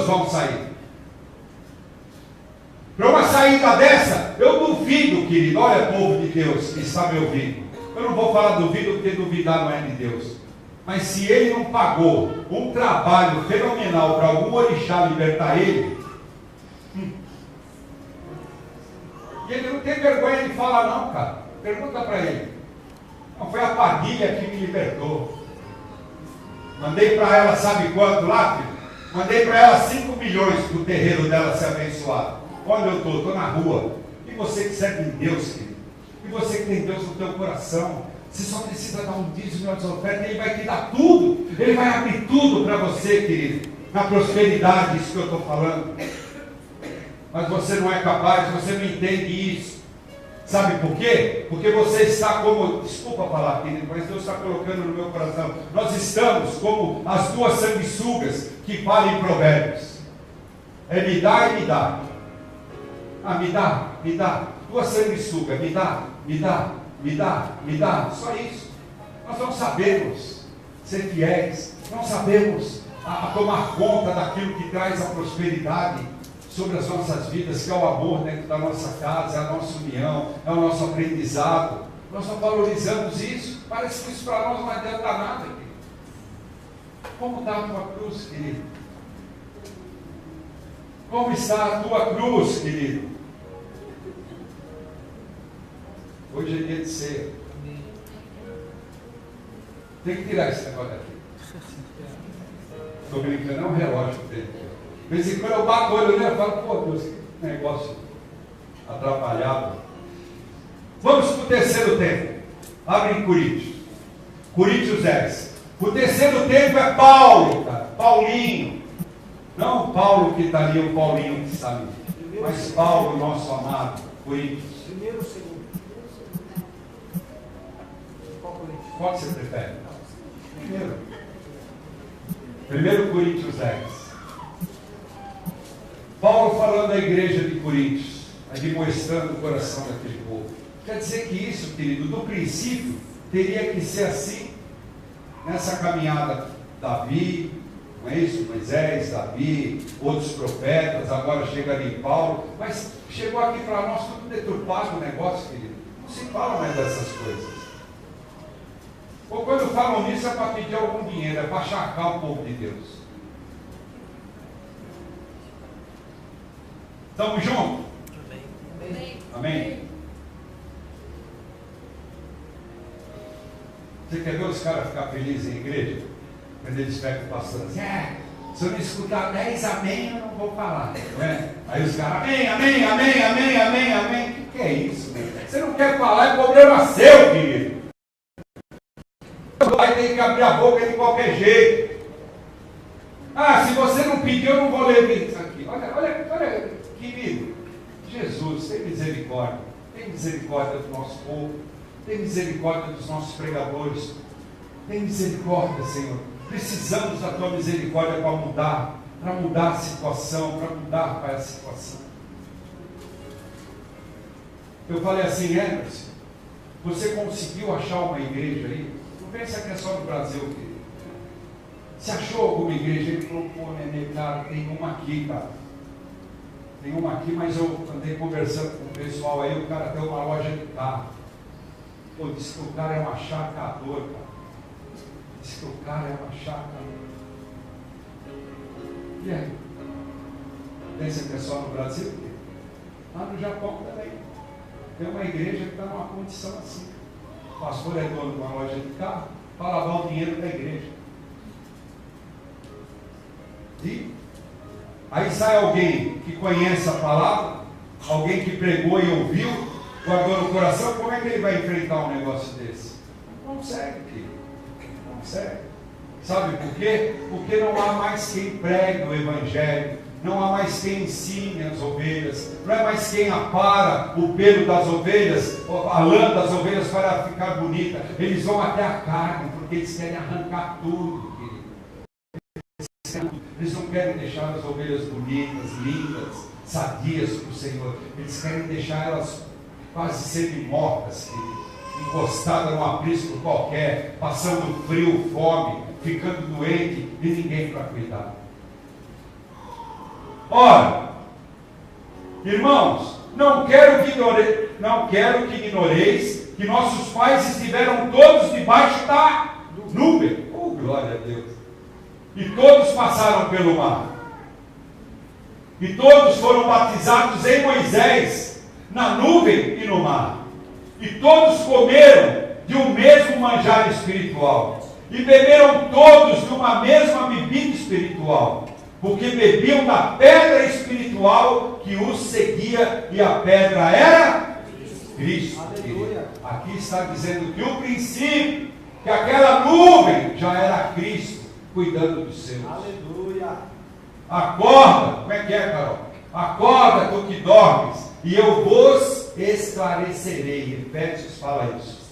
vão sair. Para uma saída dessa, eu duvido, querido. Olha, povo de Deus que está me ouvindo. Eu não vou falar duvido, porque duvidar não é de Deus. Mas se ele não pagou um trabalho fenomenal para algum orixá libertar ele, e ele não tem vergonha de falar não, cara. Pergunta para ele. Não foi a Padilha que me libertou. Mandei para ela, sabe quanto lá, filho? Mandei para ela 5 milhões para o terreiro dela ser abençoado. Onde eu estou? Estou na rua. E você que serve em Deus, querido? E você que tem Deus no teu coração? Você só precisa dar um dízimo e uma oferta, Ele vai te dar tudo. Ele vai abrir tudo para você, querido. Na prosperidade, isso que eu estou falando. Mas você não é capaz, você não entende isso. Sabe por quê? Porque você está como, desculpa falar, querido, mas Deus está colocando no meu coração. Nós estamos como as duas sanguessugas que falam em Provérbios. É me dá e me dá. Ah, me dá. Duas sanguessugas, me dá. Só isso. Nós não sabemos ser fiéis. Não sabemos a tomar conta daquilo que traz a prosperidade sobre as nossas vidas, que é o amor dentro da nossa casa, é a nossa união, é o nosso aprendizado. Nós não valorizamos isso. Parece que isso para nós não adianta nada, querido. Como está a tua cruz, querido? Como está a tua cruz, querido? Hoje é dia de ceia. Tem que tirar esse negócio daqui. Estou brincando, é um relógio que tem. De vez em quando eu bato o olho nele e falo, pô Deus, que negócio atrapalhado. Vamos para o terceiro tempo. Abre em Coríntios. Coríntios 10. O terceiro tempo é Paulo, cara. Paulinho. Não o Paulo que está ali, o Paulinho que está ali. Mas Paulo, nosso amado. Coríntios. Primeiro ou segundo? Qual que você prefere? Primeiro Coríntios 10. Paulo falando da igreja de Coríntios, admoestando o coração daquele povo. Quer dizer que isso, querido, do princípio, teria que ser assim, nessa caminhada. Davi, não é isso? Moisés, Davi, outros profetas, agora chega ali em Paulo, mas chegou aqui para nós tudo deturpado o negócio, querido. Não se fala mais dessas coisas. Ou quando falam nisso é para pedir algum dinheiro, é para achacar o povo de Deus. Estamos juntos? Amém. Amém. Você quer ver os caras ficar felizes em igreja? Quando eles pegam o pastor assim, se eu não escutar 10 amém, eu não vou falar. Né? Aí os caras, amém. O que é isso? Né? Você não quer falar, é problema seu, querido. Vai ter que abrir a boca de qualquer jeito. Se você não pedir, eu não vou ler isso aqui. Olha. Querido, Jesus, tem misericórdia do nosso povo, tem misericórdia dos nossos pregadores, tem misericórdia, Senhor. Precisamos da tua misericórdia para mudar para mudar a situação, para mudar, Pai, a situação. Eu falei assim, Anderson, você conseguiu achar uma igreja aí? Não pensa que é só no Brasil, querido. Você achou alguma igreja? Ele falou, pô, Nenê, cara, tem uma aqui, cara. Tem uma aqui, mas eu andei conversando com o pessoal aí, o cara tem uma loja de carro. Pô, disse que o cara é um acharcador, cara. Disse que o cara é um acharcador. E aí? Pensa que é só no Brasil? Lá no Japão também. Tem uma igreja que está numa condição assim. O pastor é dono de uma loja de carro para lavar o dinheiro da igreja. E aí sai alguém que conhece a palavra, alguém que pregou e ouviu, guardou no coração, como é que ele vai enfrentar um negócio desse? Não consegue, filho. Não consegue. Sabe por quê? Porque não há mais quem pregue o Evangelho, não há mais quem ensine as ovelhas, não é mais quem apara o pelo das ovelhas, a lã das ovelhas para ficar bonita. Eles vão até a carne, porque eles querem arrancar tudo, querido. Eles não querem deixar as ovelhas bonitas, lindas, sadias para o Senhor. Eles querem deixar elas quase semi-mortas, querido, encostadas num aprisco qualquer, passando frio, fome, ficando doente e ninguém para cuidar. Ora, irmãos, não quero que ignoreis que nossos pais estiveram todos debaixo da nuvem. Oh, glória a Deus! E todos passaram pelo mar. E todos foram batizados em Moisés, na nuvem e no mar. E todos comeram de um mesmo manjar espiritual. E beberam todos de uma mesma bebida espiritual, porque bebiam da pedra espiritual que os seguia, e a pedra era Cristo. Aqui está dizendo que o princípio, que aquela nuvem já era Cristo, cuidando dos seus. Aleluia. Acorda, como é que é, Carol? Acorda, tu que dormes, e eu vos esclarecerei. Efésios fala isso.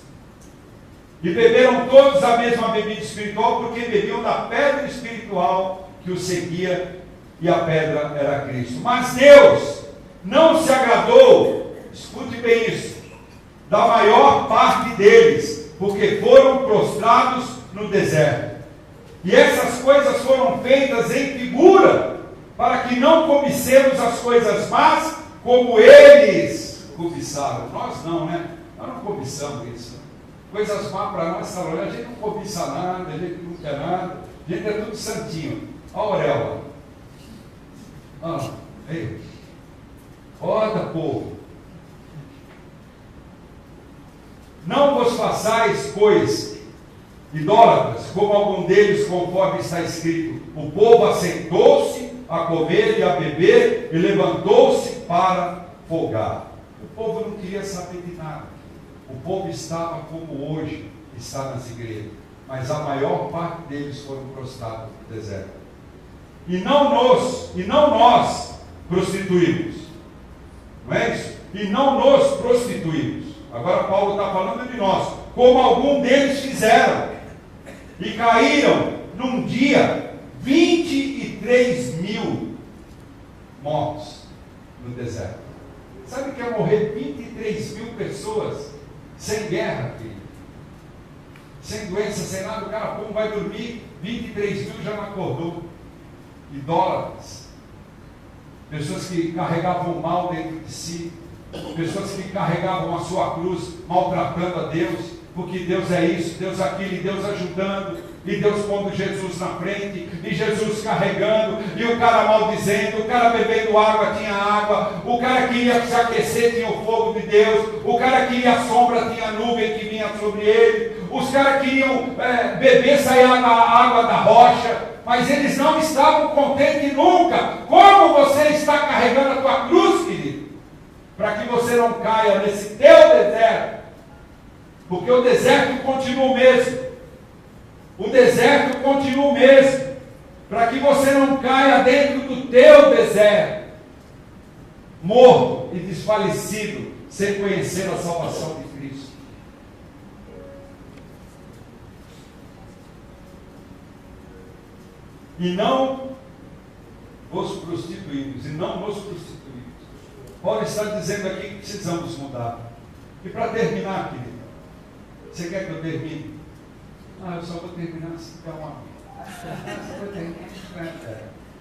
E beberam todos a mesma bebida espiritual, porque bebiam da pedra espiritual que os seguia, e a pedra era Cristo. Mas Deus não se agradou, escute bem isso, da maior parte deles, porque foram prostrados no deserto. E essas coisas foram feitas em figura, para que não cobicemos as coisas más, como eles cobiçaram. Nós não, né? Nós não cobiçamos isso. Coisas más para nós, a gente não cobiça nada, a gente não quer nada, a gente é tudo santinho. Olha a auréola. Aí. Roda, povo. Não vos façais, pois, idólatras, como algum deles, conforme está escrito. O povo assentou-se a comer e a beber, e levantou-se para folgar. O povo não queria saber de nada. O povo estava como hoje está nas igrejas, mas a maior parte deles foram prostrados no deserto. E não nós prostituímos. Não é isso? E não nos prostituímos. Agora Paulo está falando de nós, como algum deles fizeram. E caíram num dia 23.000 mortos no deserto. Sabe o que é morrer 23.000 pessoas sem guerra, filho? Sem doença, sem nada, o cara como vai dormir, 23.000 já não acordou. Idólatras. Pessoas que carregavam o mal dentro de si. Pessoas que carregavam a sua cruz, maltratando a Deus, porque Deus é isso, Deus aquilo, e Deus ajudando, e Deus pondo Jesus na frente, e Jesus carregando, e o cara maldizendo, o cara bebendo água, tinha água, o cara queria se aquecer, tinha o fogo de Deus, o cara queria a sombra, tinha a nuvem que vinha sobre ele, os caras queriam beber, sair a água da rocha, mas eles não estavam contentes nunca. Como você está carregando a tua cruz, querido? Para que você não caia nesse teu deserto, porque o deserto continua o mesmo. O deserto continua o mesmo, para que você não caia dentro do teu deserto, morto e desfalecido, sem conhecer a salvação de Cristo. E não os prostituídos e não nos prostituídos. Paulo está dizendo aqui que precisamos mudar. E para terminar, querido, você quer que eu termine? Eu só vou terminar se der uma.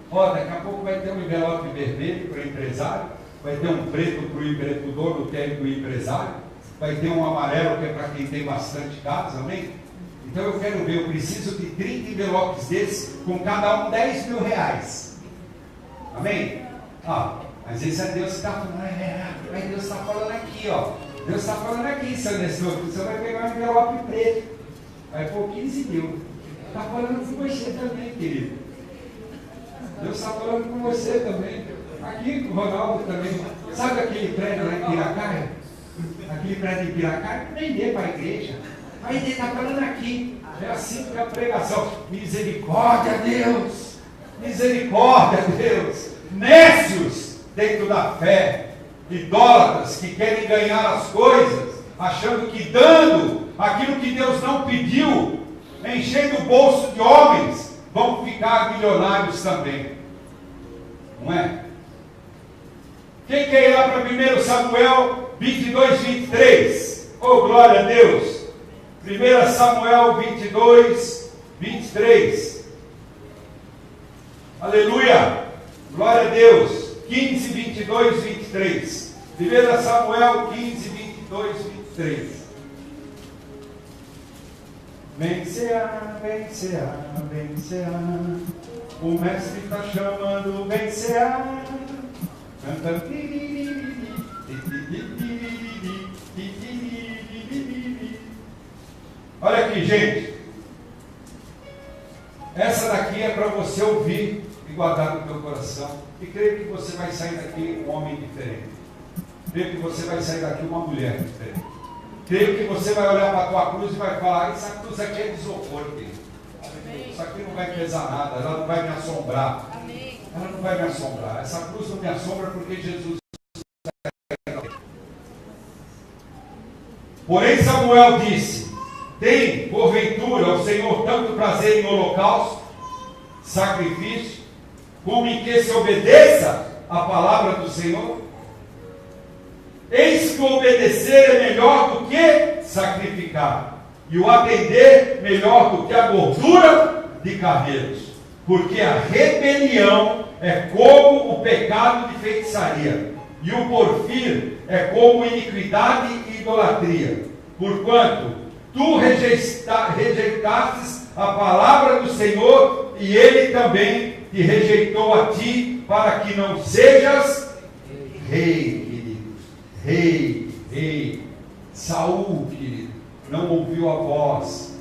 Ó, daqui a pouco vai ter um envelope vermelho para o empresário, vai ter um preto para o dono, que é do empresário, vai ter um amarelo que é para quem tem bastante casa, amém? Então eu quero ver, eu preciso de 30 envelopes desses, com cada um 10 mil reais. Amém? Mas isso é Deus que está falando, mas Deus está falando aqui, ó. Deus está falando aqui, seu Nestor, você vai pegar um envelope preto, vai pôr 15 mil. Está falando com você também, querido. Deus está falando com você também. Aqui com o Ronaldo também. Sabe aquele prédio lá em Piracaia? Aquele prédio em Piracaia? Vender para a igreja. Aí ele está falando aqui. É assim que é a pregação. Misericórdia, Deus! Misericórdia, Deus! Nécios dentro da fé. Idólatras que querem ganhar as coisas, achando que dando aquilo que Deus não pediu, enchendo o bolso de homens, vão ficar milionários também. Não é? Quem quer ir lá para 1 Samuel 22, 23? Oh, glória a Deus! 1 Samuel 22, 23. Aleluia! Glória a Deus! 15, 22, 23. 1 Samuel 15, 22, 23. Vencerá, vencerá, vencerá. O mestre está chamando, vencerá. Canta. Olha aqui, gente. Essa daqui é para você ouvir e guardar no teu coração. E creio que você vai sair daqui um homem diferente. Creio que você vai sair daqui uma mulher diferente. Creio que você vai olhar para a tua cruz e vai falar, essa cruz aqui é de isopor, querido. Isso aqui não vai pesar nada, ela não vai me assombrar. Ela não vai me assombrar. Essa cruz não me assombra porque Jesus. Porém Samuel disse, tem porventura o Senhor tanto prazer em holocausto, sacrifício, como em que se obedeça a palavra do Senhor? Eis que o obedecer é melhor do que sacrificar, e o atender melhor do que a gordura de carneiros, porque a rebelião é como o pecado de feitiçaria, e o porfir é como iniquidade e idolatria, porquanto tu rejeitastes a palavra do Senhor, e ele também te rejeitou a ti, para que não sejas rei, querido. Rei. Saul, querido, não ouviu a voz.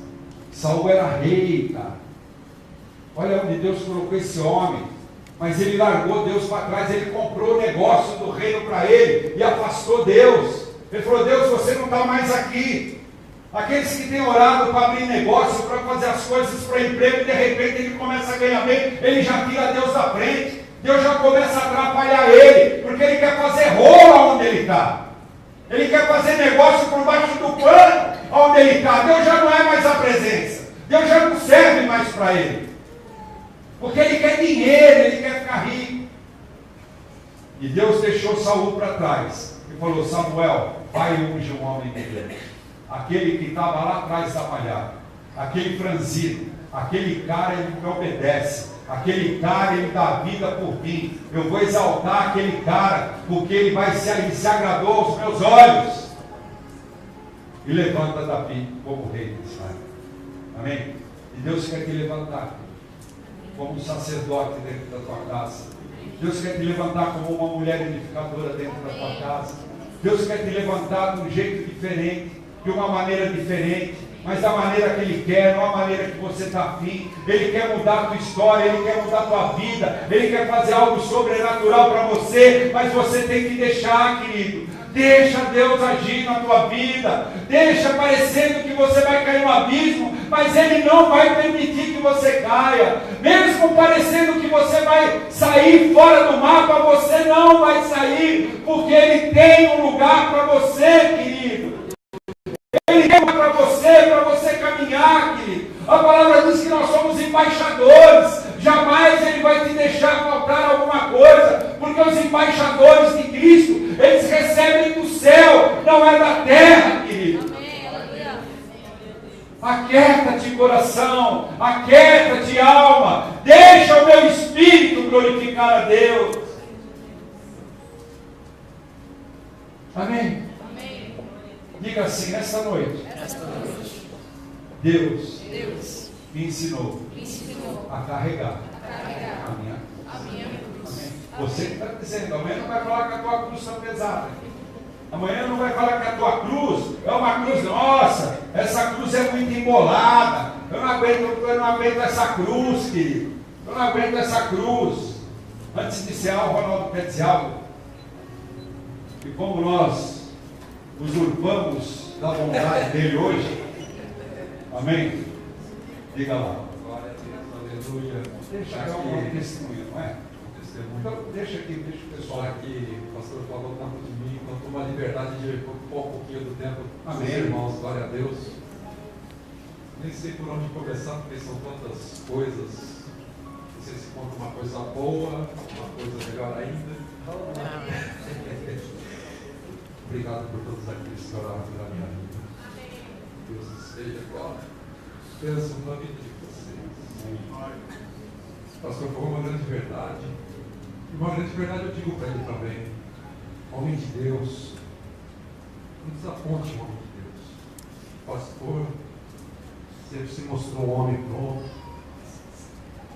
Saul era rei, cara. Olha onde Deus colocou esse homem. Mas ele largou Deus para trás, ele comprou o negócio do reino para ele e afastou Deus. Ele falou, Deus, você não está mais aqui. Aqueles que têm orado para abrir negócio, para fazer as coisas para emprego, de repente ele começa a ganhar bem, ele já tira Deus da frente, Deus já começa a atrapalhar ele, porque ele quer fazer rolo onde ele está, ele quer fazer negócio por baixo do pano onde ele está. Deus já não é mais a presença, Deus já não serve mais para ele, porque ele quer dinheiro, ele quer ficar rico. E Deus deixou Saul para trás e falou, Samuel, vai e unge um homem de Deus. Aquele que estava lá atrás da malhada, aquele franzino, aquele cara, ele me obedece, aquele cara, ele dá vida por mim, eu vou exaltar aquele cara, porque ele se agradou aos meus olhos. E levanta Davi como rei de Israel. Amém? E Deus quer te levantar como um sacerdote dentro da tua casa. Deus quer te levantar como uma mulher edificadora dentro da tua casa. Deus quer te levantar de um jeito diferente, de uma maneira diferente, mas da maneira que Ele quer, não a maneira que você está afim. Ele quer mudar a tua história, Ele quer mudar a tua vida, Ele quer fazer algo sobrenatural para você, mas você tem que deixar, querido. Deixa Deus agir na tua vida, deixa parecendo que você vai cair no abismo, mas Ele não vai permitir que você caia. Mesmo parecendo que você vai sair fora do mapa, você não vai sair, porque Ele tem um lugar para você, querido. Ele tem para você caminhar, querido. A palavra diz que nós somos embaixadores. Jamais Ele vai te deixar faltar alguma Aquieta-te, coração, aquieta-te, alma, deixa o meu espírito glorificar a Deus. Amém? Amém. Diga assim, nesta noite, Deus me ensinou a carregar a minha cruz. Amém. Você que está dizendo, amanhã não vai falar que a tua cruz está pesada. Amanhã não vai falar que a tua cruz é uma cruz, nossa, essa cruz é muito embolada. Eu não aguento essa cruz, querido. Eu não aguento essa cruz. Antes de ser algo, Ronaldo quer dizer algo. E como nós usurpamos da vontade dele hoje, amém? Diga lá. Glória a Deus, aleluia. Deixa aqui um testemunho, não é? Então, deixa o pessoal aqui. O pastor falou tanto de mim, quanto uma liberdade de ocupar um pouquinho do tempo dos Amém. irmãos, glória a Deus. Nem sei por onde começar, porque são tantas coisas. Não sei se conta uma coisa boa, uma coisa melhor ainda. Obrigado por todos aqueles que oraram pela minha vida. Deus esteja agora. Penso na vida de vocês. Pastor, foi uma grande verdade. E uma grande verdade eu digo para ele também. Homem de Deus, não desaponte o homem de Deus. Pastor, sempre se mostrou um homem pronto.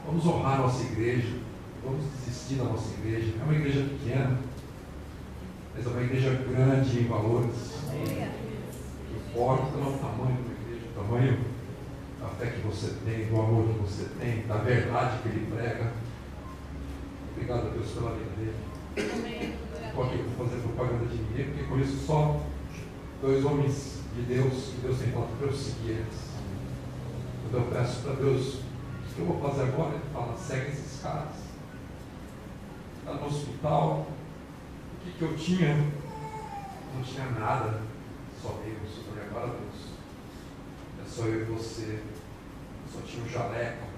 Vamos honrar a nossa igreja. Vamos desistir da nossa igreja. É uma igreja pequena, mas é uma igreja grande em valores. O importa não é o tamanho da igreja, o tamanho da fé que você tem, do amor que você tem, da verdade que ele prega. Obrigado a Deus pela vida dele. Estou aqui para fazer propaganda de ninguém, porque conheço só 2 homens de Deus que Deus tem falado para eu seguir eles. Quando eu peço para Deus, o que eu vou fazer agora? Ele fala, segue esses caras. Está no hospital. O que eu tinha? Não tinha nada. Só Deus. Eu falei, agora Deus. É só eu e você. Eu só tinha um jaleco.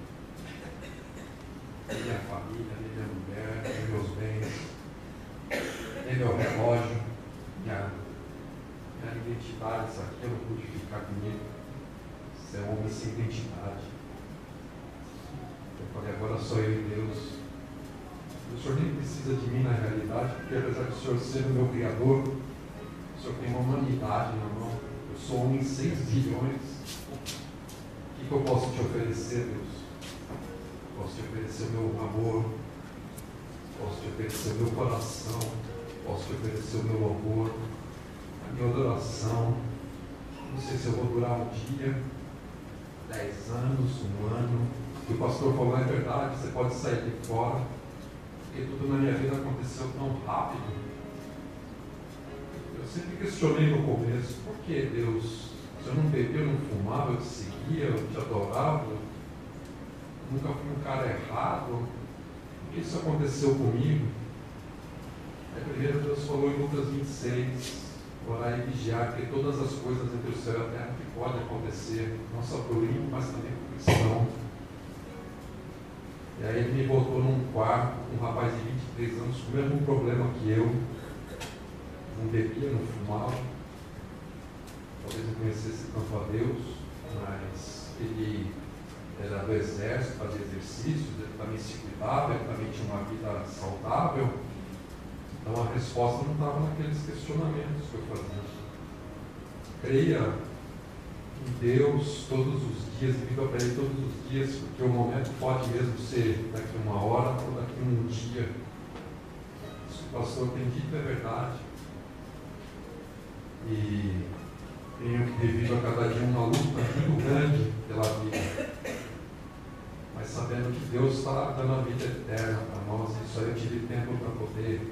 Nem minha família, nem minha mulher, nem meus bens, nem meu relógio, minha identidade, isso aqui eu não pude ficar comigo. Você é um homem sem identidade. Eu falei, agora sou eu e Deus. O Senhor nem precisa de mim na realidade, porque apesar do Senhor ser o meu Criador, o Senhor tem uma humanidade na mão. Eu sou homem em 6 bilhões. O que eu posso te oferecer, Deus? Posso te oferecer o meu amor, posso te oferecer o meu coração, posso te oferecer o meu louvor, a minha adoração. Não sei se eu vou durar um dia, 10 anos, 1 ano. E o pastor falou, é verdade, você pode sair de fora, porque tudo na minha vida aconteceu tão rápido. Eu sempre questionei no começo, por que Deus? Se eu não bebia, eu não fumava, eu te seguia, eu te adorava. Nunca fui um cara errado. Por que isso aconteceu comigo? Aí primeiro Deus falou em Lucas 26, orar e vigiar, porque todas as coisas entre o céu e a terra que podem acontecer, não só para o ímpio, mas também para o cristão. E aí ele me botou num quarto com um rapaz de 23 anos com o mesmo problema que eu. Não bebia, não fumava. Talvez eu conhecesse tanto a Deus, mas ele era do exército, fazia exercícios, ele também se cuidava, ele também tinha uma vida saudável. Então a resposta não estava naqueles questionamentos que eu fazia. Creia em Deus todos os dias, e viva para Ele todos os dias, porque o momento pode mesmo ser daqui a 1 hora ou daqui a 1 dia. Isso que o pastor tem dito é verdade. E tenho vivido a cada dia uma luta muito grande pela vida. Mas sabendo que Deus está dando a vida eterna para nós, isso aí eu tive tempo para poder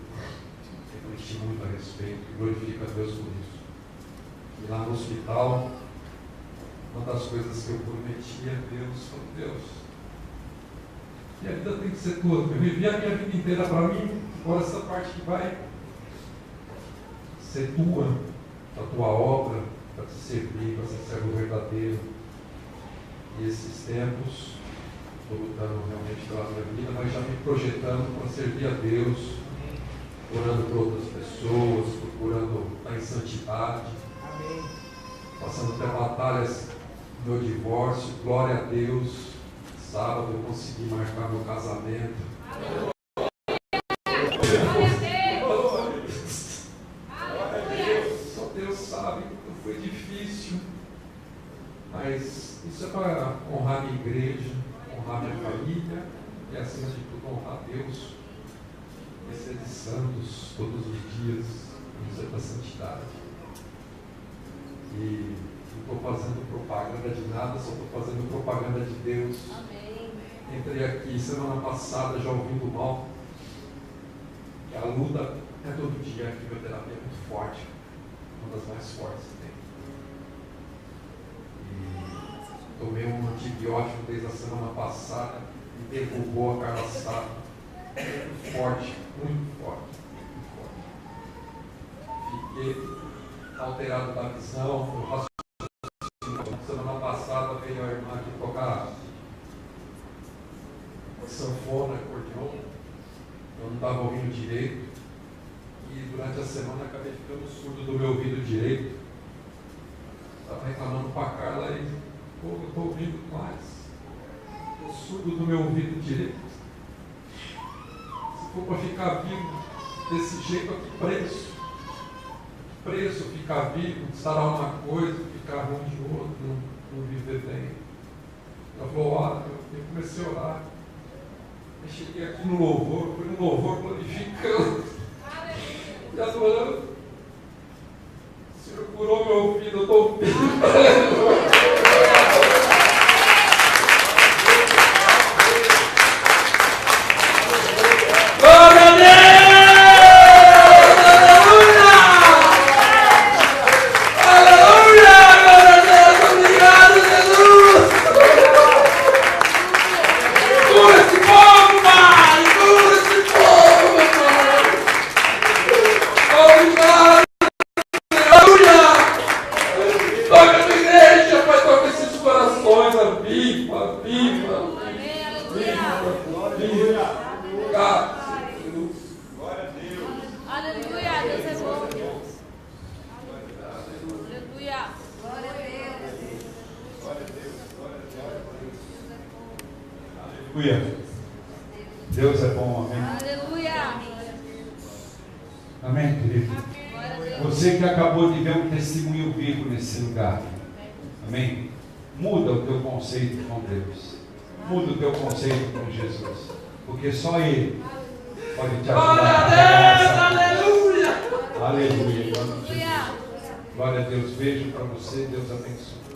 refletir muito a respeito, e glorifico a Deus por isso. E lá no hospital, uma das coisas que eu prometi a Deus foi, Deus, e a vida tem que ser tua. Eu vivi a minha vida inteira para mim, agora essa parte que vai ser tua, a tua obra, para te servir, para ser servo verdadeiro. E esses tempos, estou lutando realmente pela minha vida, mas já me projetando para servir a Deus, orando por outras pessoas, procurando estar em santidade, passando até batalhas meu divórcio, glória a Deus. Sábado eu consegui marcar meu casamento. Só Deus sabe que foi difícil. Mas isso é para honrar minha igreja, honrar minha família e, acima de tudo, honrar Deus. E ser de santos todos os dias, no ser da santidade. E não estou fazendo propaganda de nada, só estou fazendo propaganda de Deus. Amém. Entrei aqui semana passada já ouvindo mal, que a luta é todo dia, a quimioterapia é muito forte, uma das mais fortes que tem. E tomei um antibiótico desde a semana passada e derrubou a Carla Sá. Muito forte, muito forte, muito forte. Fiquei alterado da visão, do raciocínio. Semana passada veio a irmã aqui tocar sanfona, acordeon, eu não estava ouvindo direito, e durante a semana acabei ficando surdo do meu ouvido direito. Estava reclamando com a Carla e eu estou ouvindo mais. Estou surdo do meu ouvido direito. Se for para ficar vivo desse jeito, aqui preso. Preso, ficar vivo, sarar uma coisa, ficar ruim de outra, não viver bem. Ela falou, olha, eu comecei a orar. Eu cheguei aqui no louvor, fui no louvor glorificando e adorando. O Senhor curou meu ouvido, eu estou ouvindo. Glória a Deus! Aleluia! Aleluia! Glória a Deus! Obrigado, Jesus! Cura esse povo, Pai! Cura esse povo, meu Pai! Obrigado! Aleluia! Toca a tua igreja, Pai, toca esses corações, viva, viva! Viva! Viva! Obrigado! Aleluia, Deus é bom. Aleluia. Glória a Deus. Aleluia. Deus é bom, amém. Aleluia. Amém, querido. Glória a Deus. Você que acabou de ver um testemunho vivo nesse lugar. Amém. Muda o teu conceito com Deus. Muda o teu conceito com Jesus. Porque só Ele pode te ajudar. Glória a Deus! Aleluia! Aleluia. Aleluia. Glória a Deus. Beijo para você. Deus abençoe.